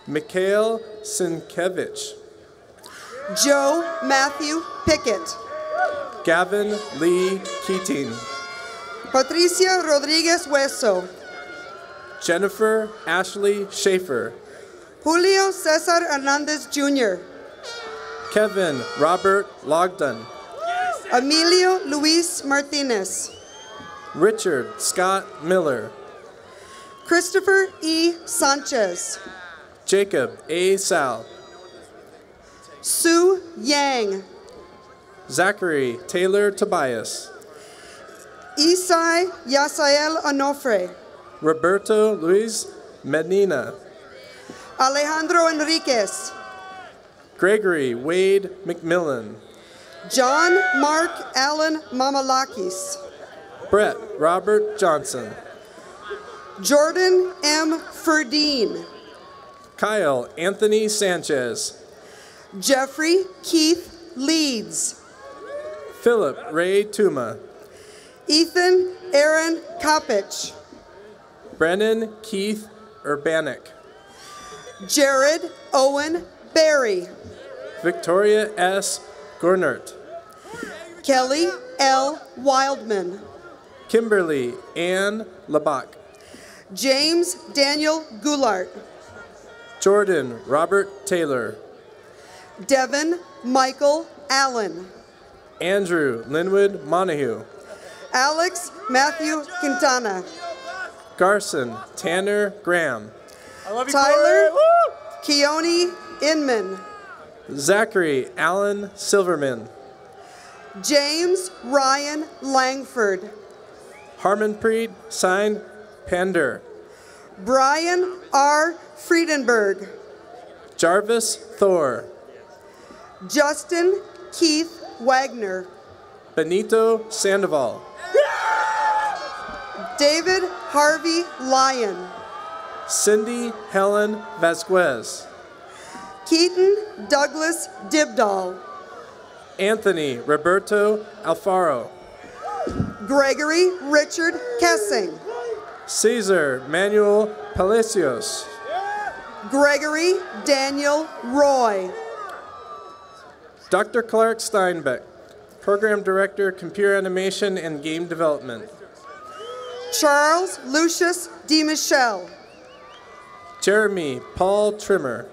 Mikhail Sienkiewicz. Joe Matthew Pickett. Gavin Lee Keating. Patricia Rodriguez Hueso. Jennifer Ashley Schaefer. Julio Cesar Hernandez Jr. Kevin Robert Logdon. Emilio Luis Martinez. Richard Scott Miller. Christopher E. Sanchez. Jacob A. Sal. Sue Yang. Zachary Taylor Tobias. Isai Yasael Onofre. Roberto Luis Medina. Alejandro Enriquez. Gregory Wade McMillan. John Mark Allen Mamalakis. Brett Robert Johnson. Jordan M. Ferdine. Kyle Anthony Sanchez. Jeffrey Keith Leeds. Philip Ray Tuma. Ethan Aaron Kopich. Brennan Keith Urbanik. Jared Owen Berry. Victoria S. Gornert. Kelly L. Wildman. Kimberly Ann Labak. James Daniel Goulart. Jordan Robert Taylor. Devin Michael Allen. Andrew Linwood Montague. Alex Matthew Quintana. Garson Tanner Graham. Tyler Keone Inman. Zachary Allen Silverman. James Ryan Langford. Harmanpreet Sign Pander. Brian R. Friedenberg. Jarvis Thor. Justin Keith Wagner. Benito Sandoval. David Harvey Lyon. Cindy Helen Vasquez. Keaton Douglas Dibdall. Anthony Roberto Alfaro. Gregory Richard Kessing. Caesar Manuel Palacios. Gregory Daniel Roy. Dr. Clark Steinbeck, Program Director, Computer Animation and Game Development. Charles Lucius DeMichelle. Jeremy Paul Trimmer.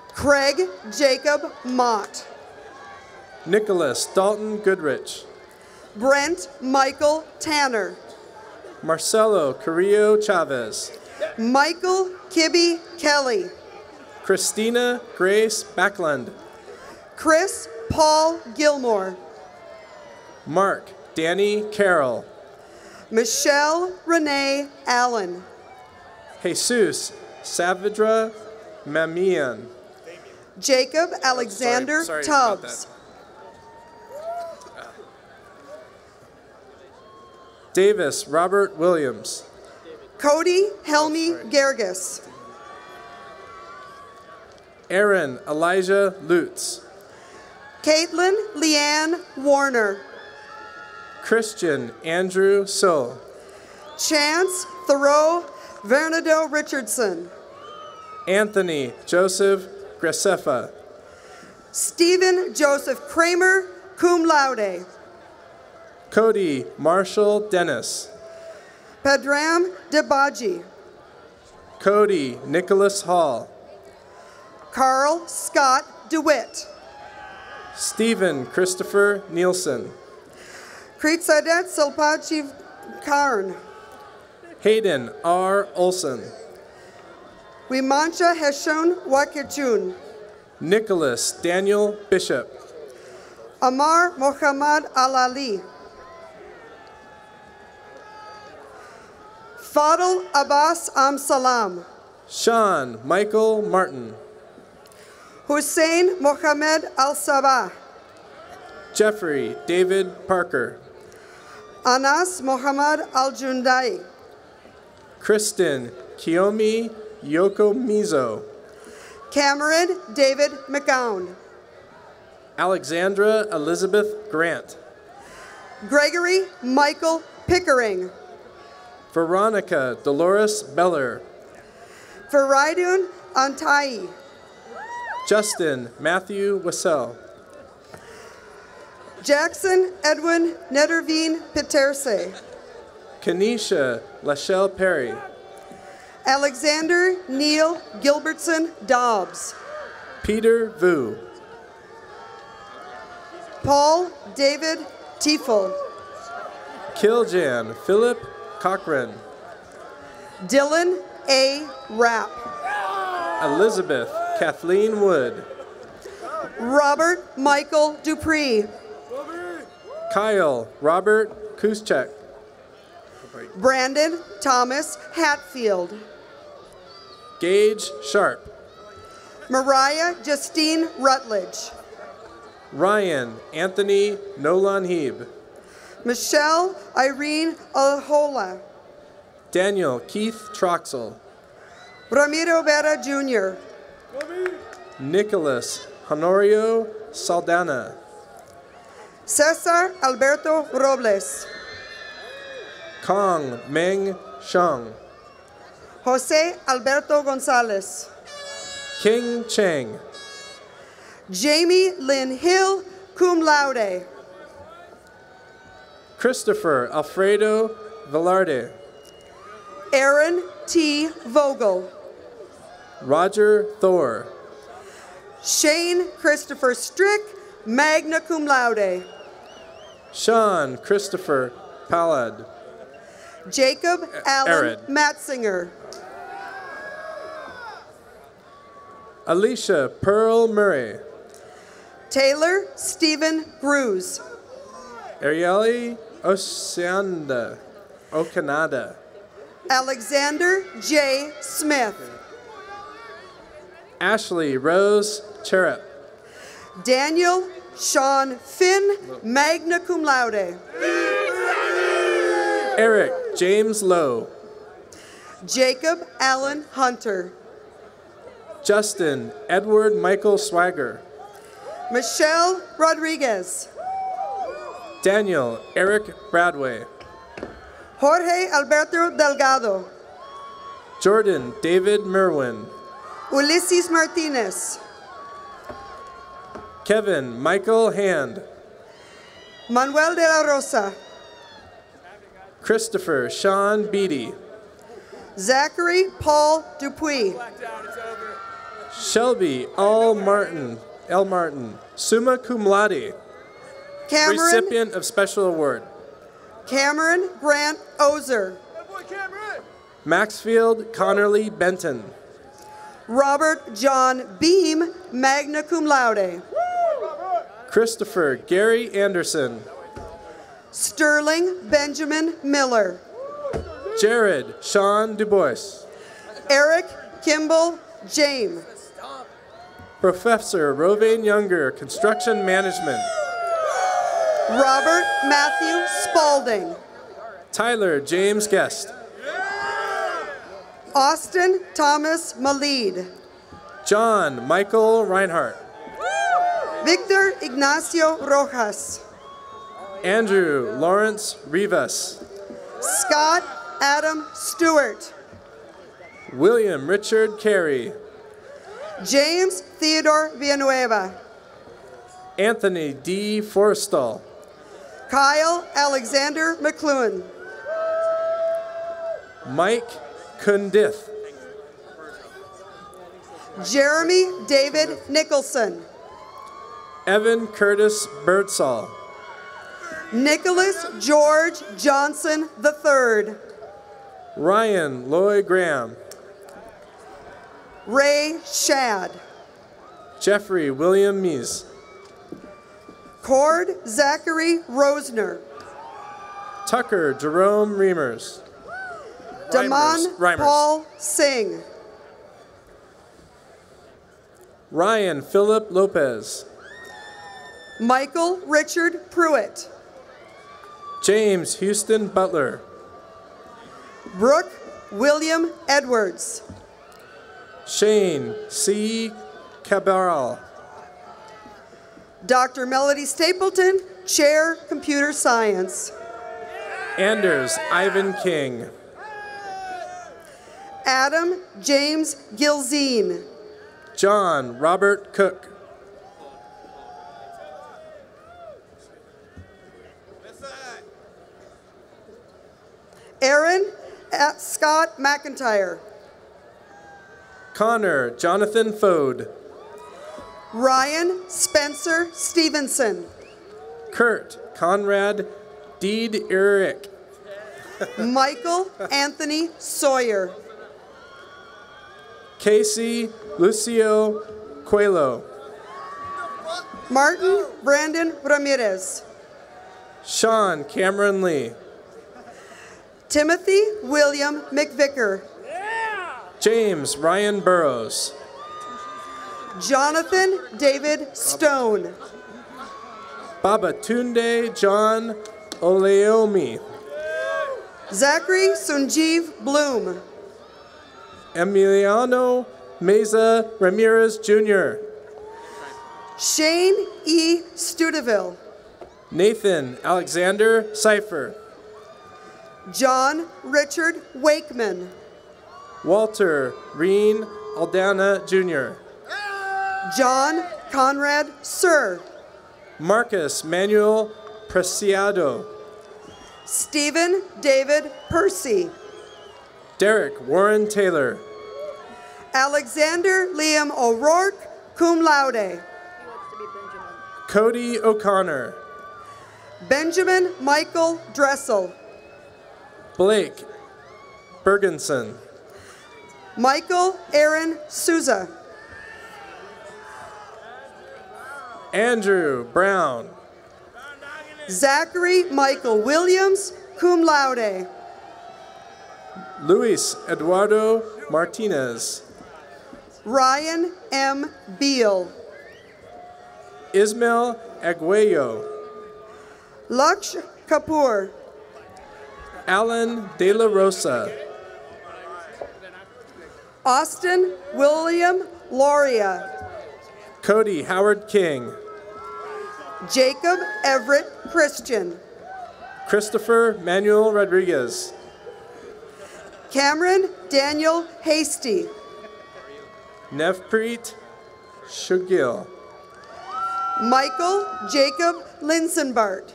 Craig Jacob Mott. Nicholas Dalton Goodrich. Brent Michael Tanner. Marcelo Carrillo Chavez. Michael Kibby Kelly. Christina Grace Backlund. Chris Paul Gilmore. Mark Danny Carroll. Michelle Renee Allen. Jesus Savadra Mamian. Jacob Alexander Sorry about Tubbs. Davis Robert Williams. Cody Helmy Gerges. Aaron Elijah Lutz. Caitlin Leanne Warner. Christian Andrew So. Chance Thoreau Vernado Richardson. Anthony Joseph Gresefa. Stephen Joseph Kramer, cum laude. Cody Marshall Dennis. Pedram Debaji. Cody Nicholas Hall. Carl Scott DeWitt. Stephen Christopher Nielsen. Kritsadet Salpachi Karn. Hayden R. Olson. Wimancha Heshon Wakechun. Nicholas Daniel Bishop. Amar Mohammad Al-Ali. Fadl Abbas Salam. Sean Michael Martin. Hussein Mohammed Al-Sabah. Jeffrey David Parker. Anas Mohammad Al-Jundai. Kristen Kiyomi Yokomizo. Cameron David McGowan. Alexandra Elizabeth Grant. Gregory Michael Pickering. Veronica Dolores Beller. Faridun Antai. Justin Matthew Wassell. Jackson Edwin Nederveen Peterse. Kenesha Lachelle Perry. Alexander Neil Gilbertson Dobbs. Peter Vu. Paul David Tiefel. Kiljan Philip Cochran. Dylan A. Rapp. Elizabeth Kathleen Wood. Robert Michael Dupree. Kyle Robert Kuschek. Brandon Thomas Hatfield. Gage Sharp. Mariah Justine Rutledge. Ryan Anthony Nolan Heeb. Michelle Irene Alhola. Daniel Keith Troxel. Ramiro Vera Jr. Nicholas Honorio Saldana. Cesar Alberto Robles. Kong Meng Shang. Jose Alberto Gonzalez. King Cheng. Jamie Lynn Hill, cum laude. Christopher Alfredo Velarde. Aaron T. Vogel. Roger Thor. Shane Christopher Strick, magna cum laude. Sean Christopher Pallad. Jacob Allen Arid. Matzinger. Alicia Pearl Murray. Taylor Stephen Gruz. Arieli Oceanda Okanada. Alexander J. Smith. Ashley Rose Cherep. Daniel Sean Finn, magna cum laude. Eric James Lowe. Jacob Allen Hunter. Justin Edward Michael Swagger. Michelle Rodriguez. Daniel Eric Bradway. Jorge Alberto Delgado. Jordan David Merwin. Ulises Martinez. Kevin Michael Hand. Manuel de la Rosa. Christopher Sean Beatty. Zachary Paul Dupuis. Shelby L. Martin, summa cum laude, Cameron, recipient of special award. Cameron Grant Ozer. Maxfield Connerly Benton. Robert John Beam, magna cum laude. Christopher Gary Anderson. Sterling Benjamin Miller. Jared Sean Dubois. Eric Kimball James. Professor Rovain Younger, Construction Management. Robert Matthew Spalding. Tyler James Guest. Austin Thomas Malid. John Michael Reinhardt. Victor Ignacio Rojas. Andrew Lawrence Rivas. Scott Adam Stewart. William Richard Carey. James Theodore Villanueva. Anthony D. Forrestal. Kyle Alexander McLuhan. Mike Kundith. Jeremy David Nicholson. Evan Curtis Birdsall. Nicholas George Johnson III. Ryan Lloyd Graham. Ray Shad. Jeffrey William Mees. Cord Zachary Rosner. Tucker Jerome Reimers. Damon Paul Singh. Ryan Philip Lopez. Michael Richard Pruitt. James Houston Butler. Brooke William Edwards. Shane C. Cabral. Dr. Melody Stapleton, Chair, Computer Science. Anders Ivan King. Adam James Gilzine. John Robert Cook. Aaron Scott McIntyre. Connor Jonathan Fode. Ryan Spencer Stevenson. Kurt Conrad Deed Eric. Michael Anthony Sawyer. Casey Lucio Coelho. Martin Brandon Ramirez. Sean Cameron Lee. Timothy William McVicker. James Ryan Burrows. Jonathan David Stone. Babatunde John Oleomi. Zachary Sunjeev Bloom. Emiliano Meza Ramirez Jr. Shane E. Studeville. Nathan Alexander Cipher. John Richard Wakeman. Walter Reen Aldana Jr. John Conrad Sir. Marcus Manuel Preciado. Stephen David Percy. Derek Warren Taylor. Alexander Liam O'Rourke, cum laude. Cody O'Connor. Benjamin Michael Dressel. Blake Bergenson. Michael Aaron Souza. Andrew Brown. Zachary Michael Williams, cum laude. Luis Eduardo Martinez. Ryan M. Beal. Ismail Aguayo. Laksh Kapoor. Alan De La Rosa. Austin William Loria. Cody Howard King. Jacob Everett Christian. Christopher Manuel Rodriguez. Cameron Daniel Hasty. Nevpreet Shugil. Michael Jacob Linsenbart.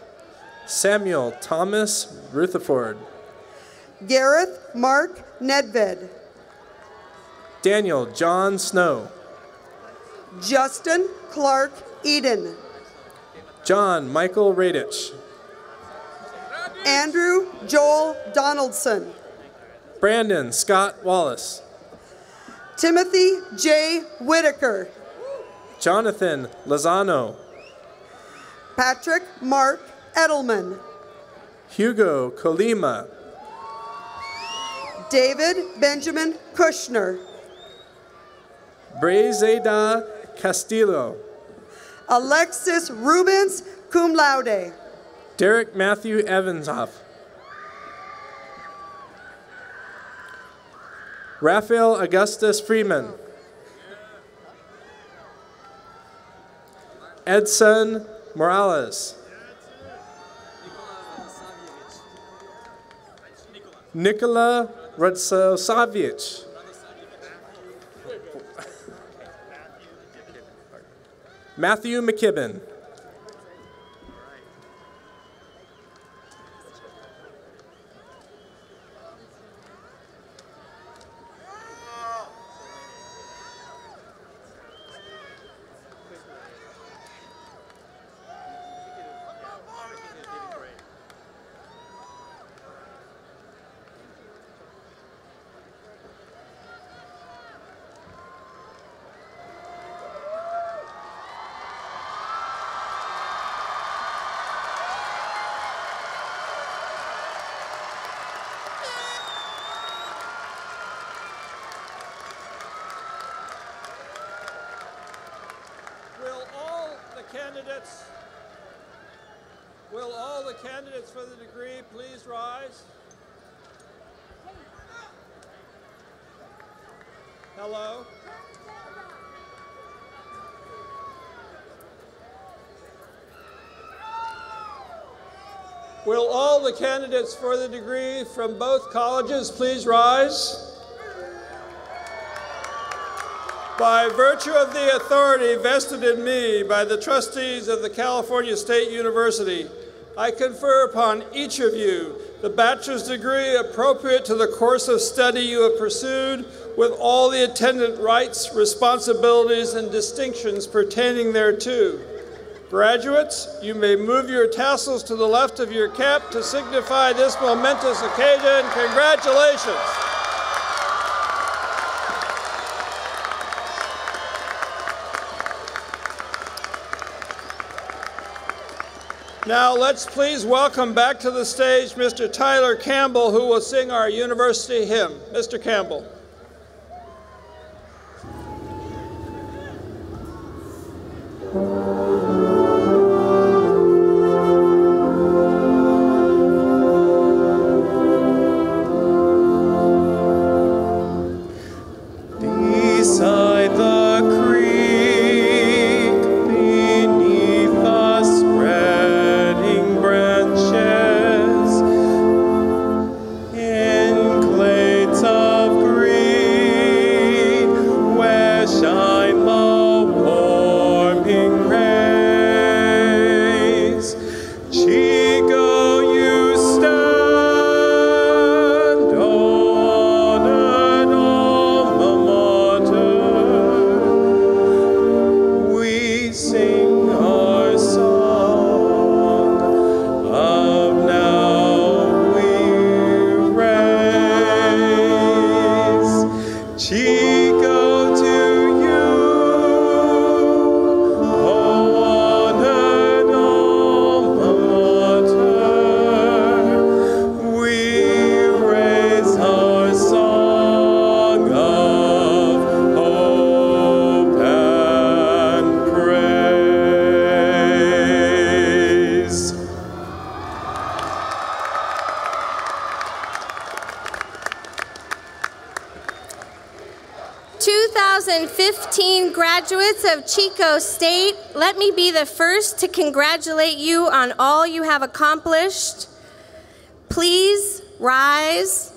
Samuel Thomas Rutherford. Gareth Mark Nedved. Daniel John Snow. Justin Clark Eden. John Michael Radich. Andrew Joel Donaldson. Brandon Scott Wallace. Timothy J. Whitaker. Jonathan Lozano. Patrick Mark Edelman. Hugo Colima. David Benjamin Kushner. Brezeda Castillo. Alexis Rubens, cum laude. Derek Matthew Evanshoff. Raphael Augustus Freeman. Edson Morales. Nikola Radsosavich. Matthew McKibben. candidates for the degree please rise? Hello? Will all the candidates for the degree from both colleges please rise? By virtue of the authority vested in me by the trustees of the California State University, I confer upon each of you the bachelor's degree appropriate to the course of study you have pursued, with all the attendant rights, responsibilities, and distinctions pertaining thereto. Graduates, you may move your tassels to the left of your cap to signify this momentous occasion. Congratulations. Now let's please welcome back to the stage Mr. Tyler Campbell, who will sing our university hymn. Mr. Campbell. Beside the creek, beneath the spreading branches, in glades of green, where shine the warming rays, Chico, you stand on an alma mater. We sing our song of now we raise. Chico, to you, oh, on an alma mater, we raise our song of hope and praise. 2015 graduates of Chico State, let me be the first to congratulate you on all you have accomplished. Please rise,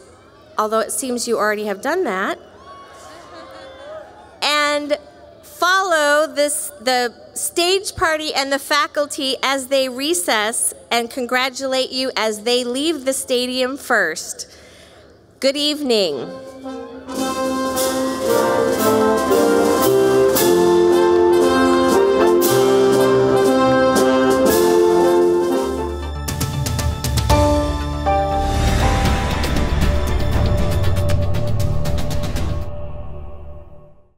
although it seems you already have done that, and follow the stage party and the faculty as they recess and congratulate you as they leave the stadium first. Good evening.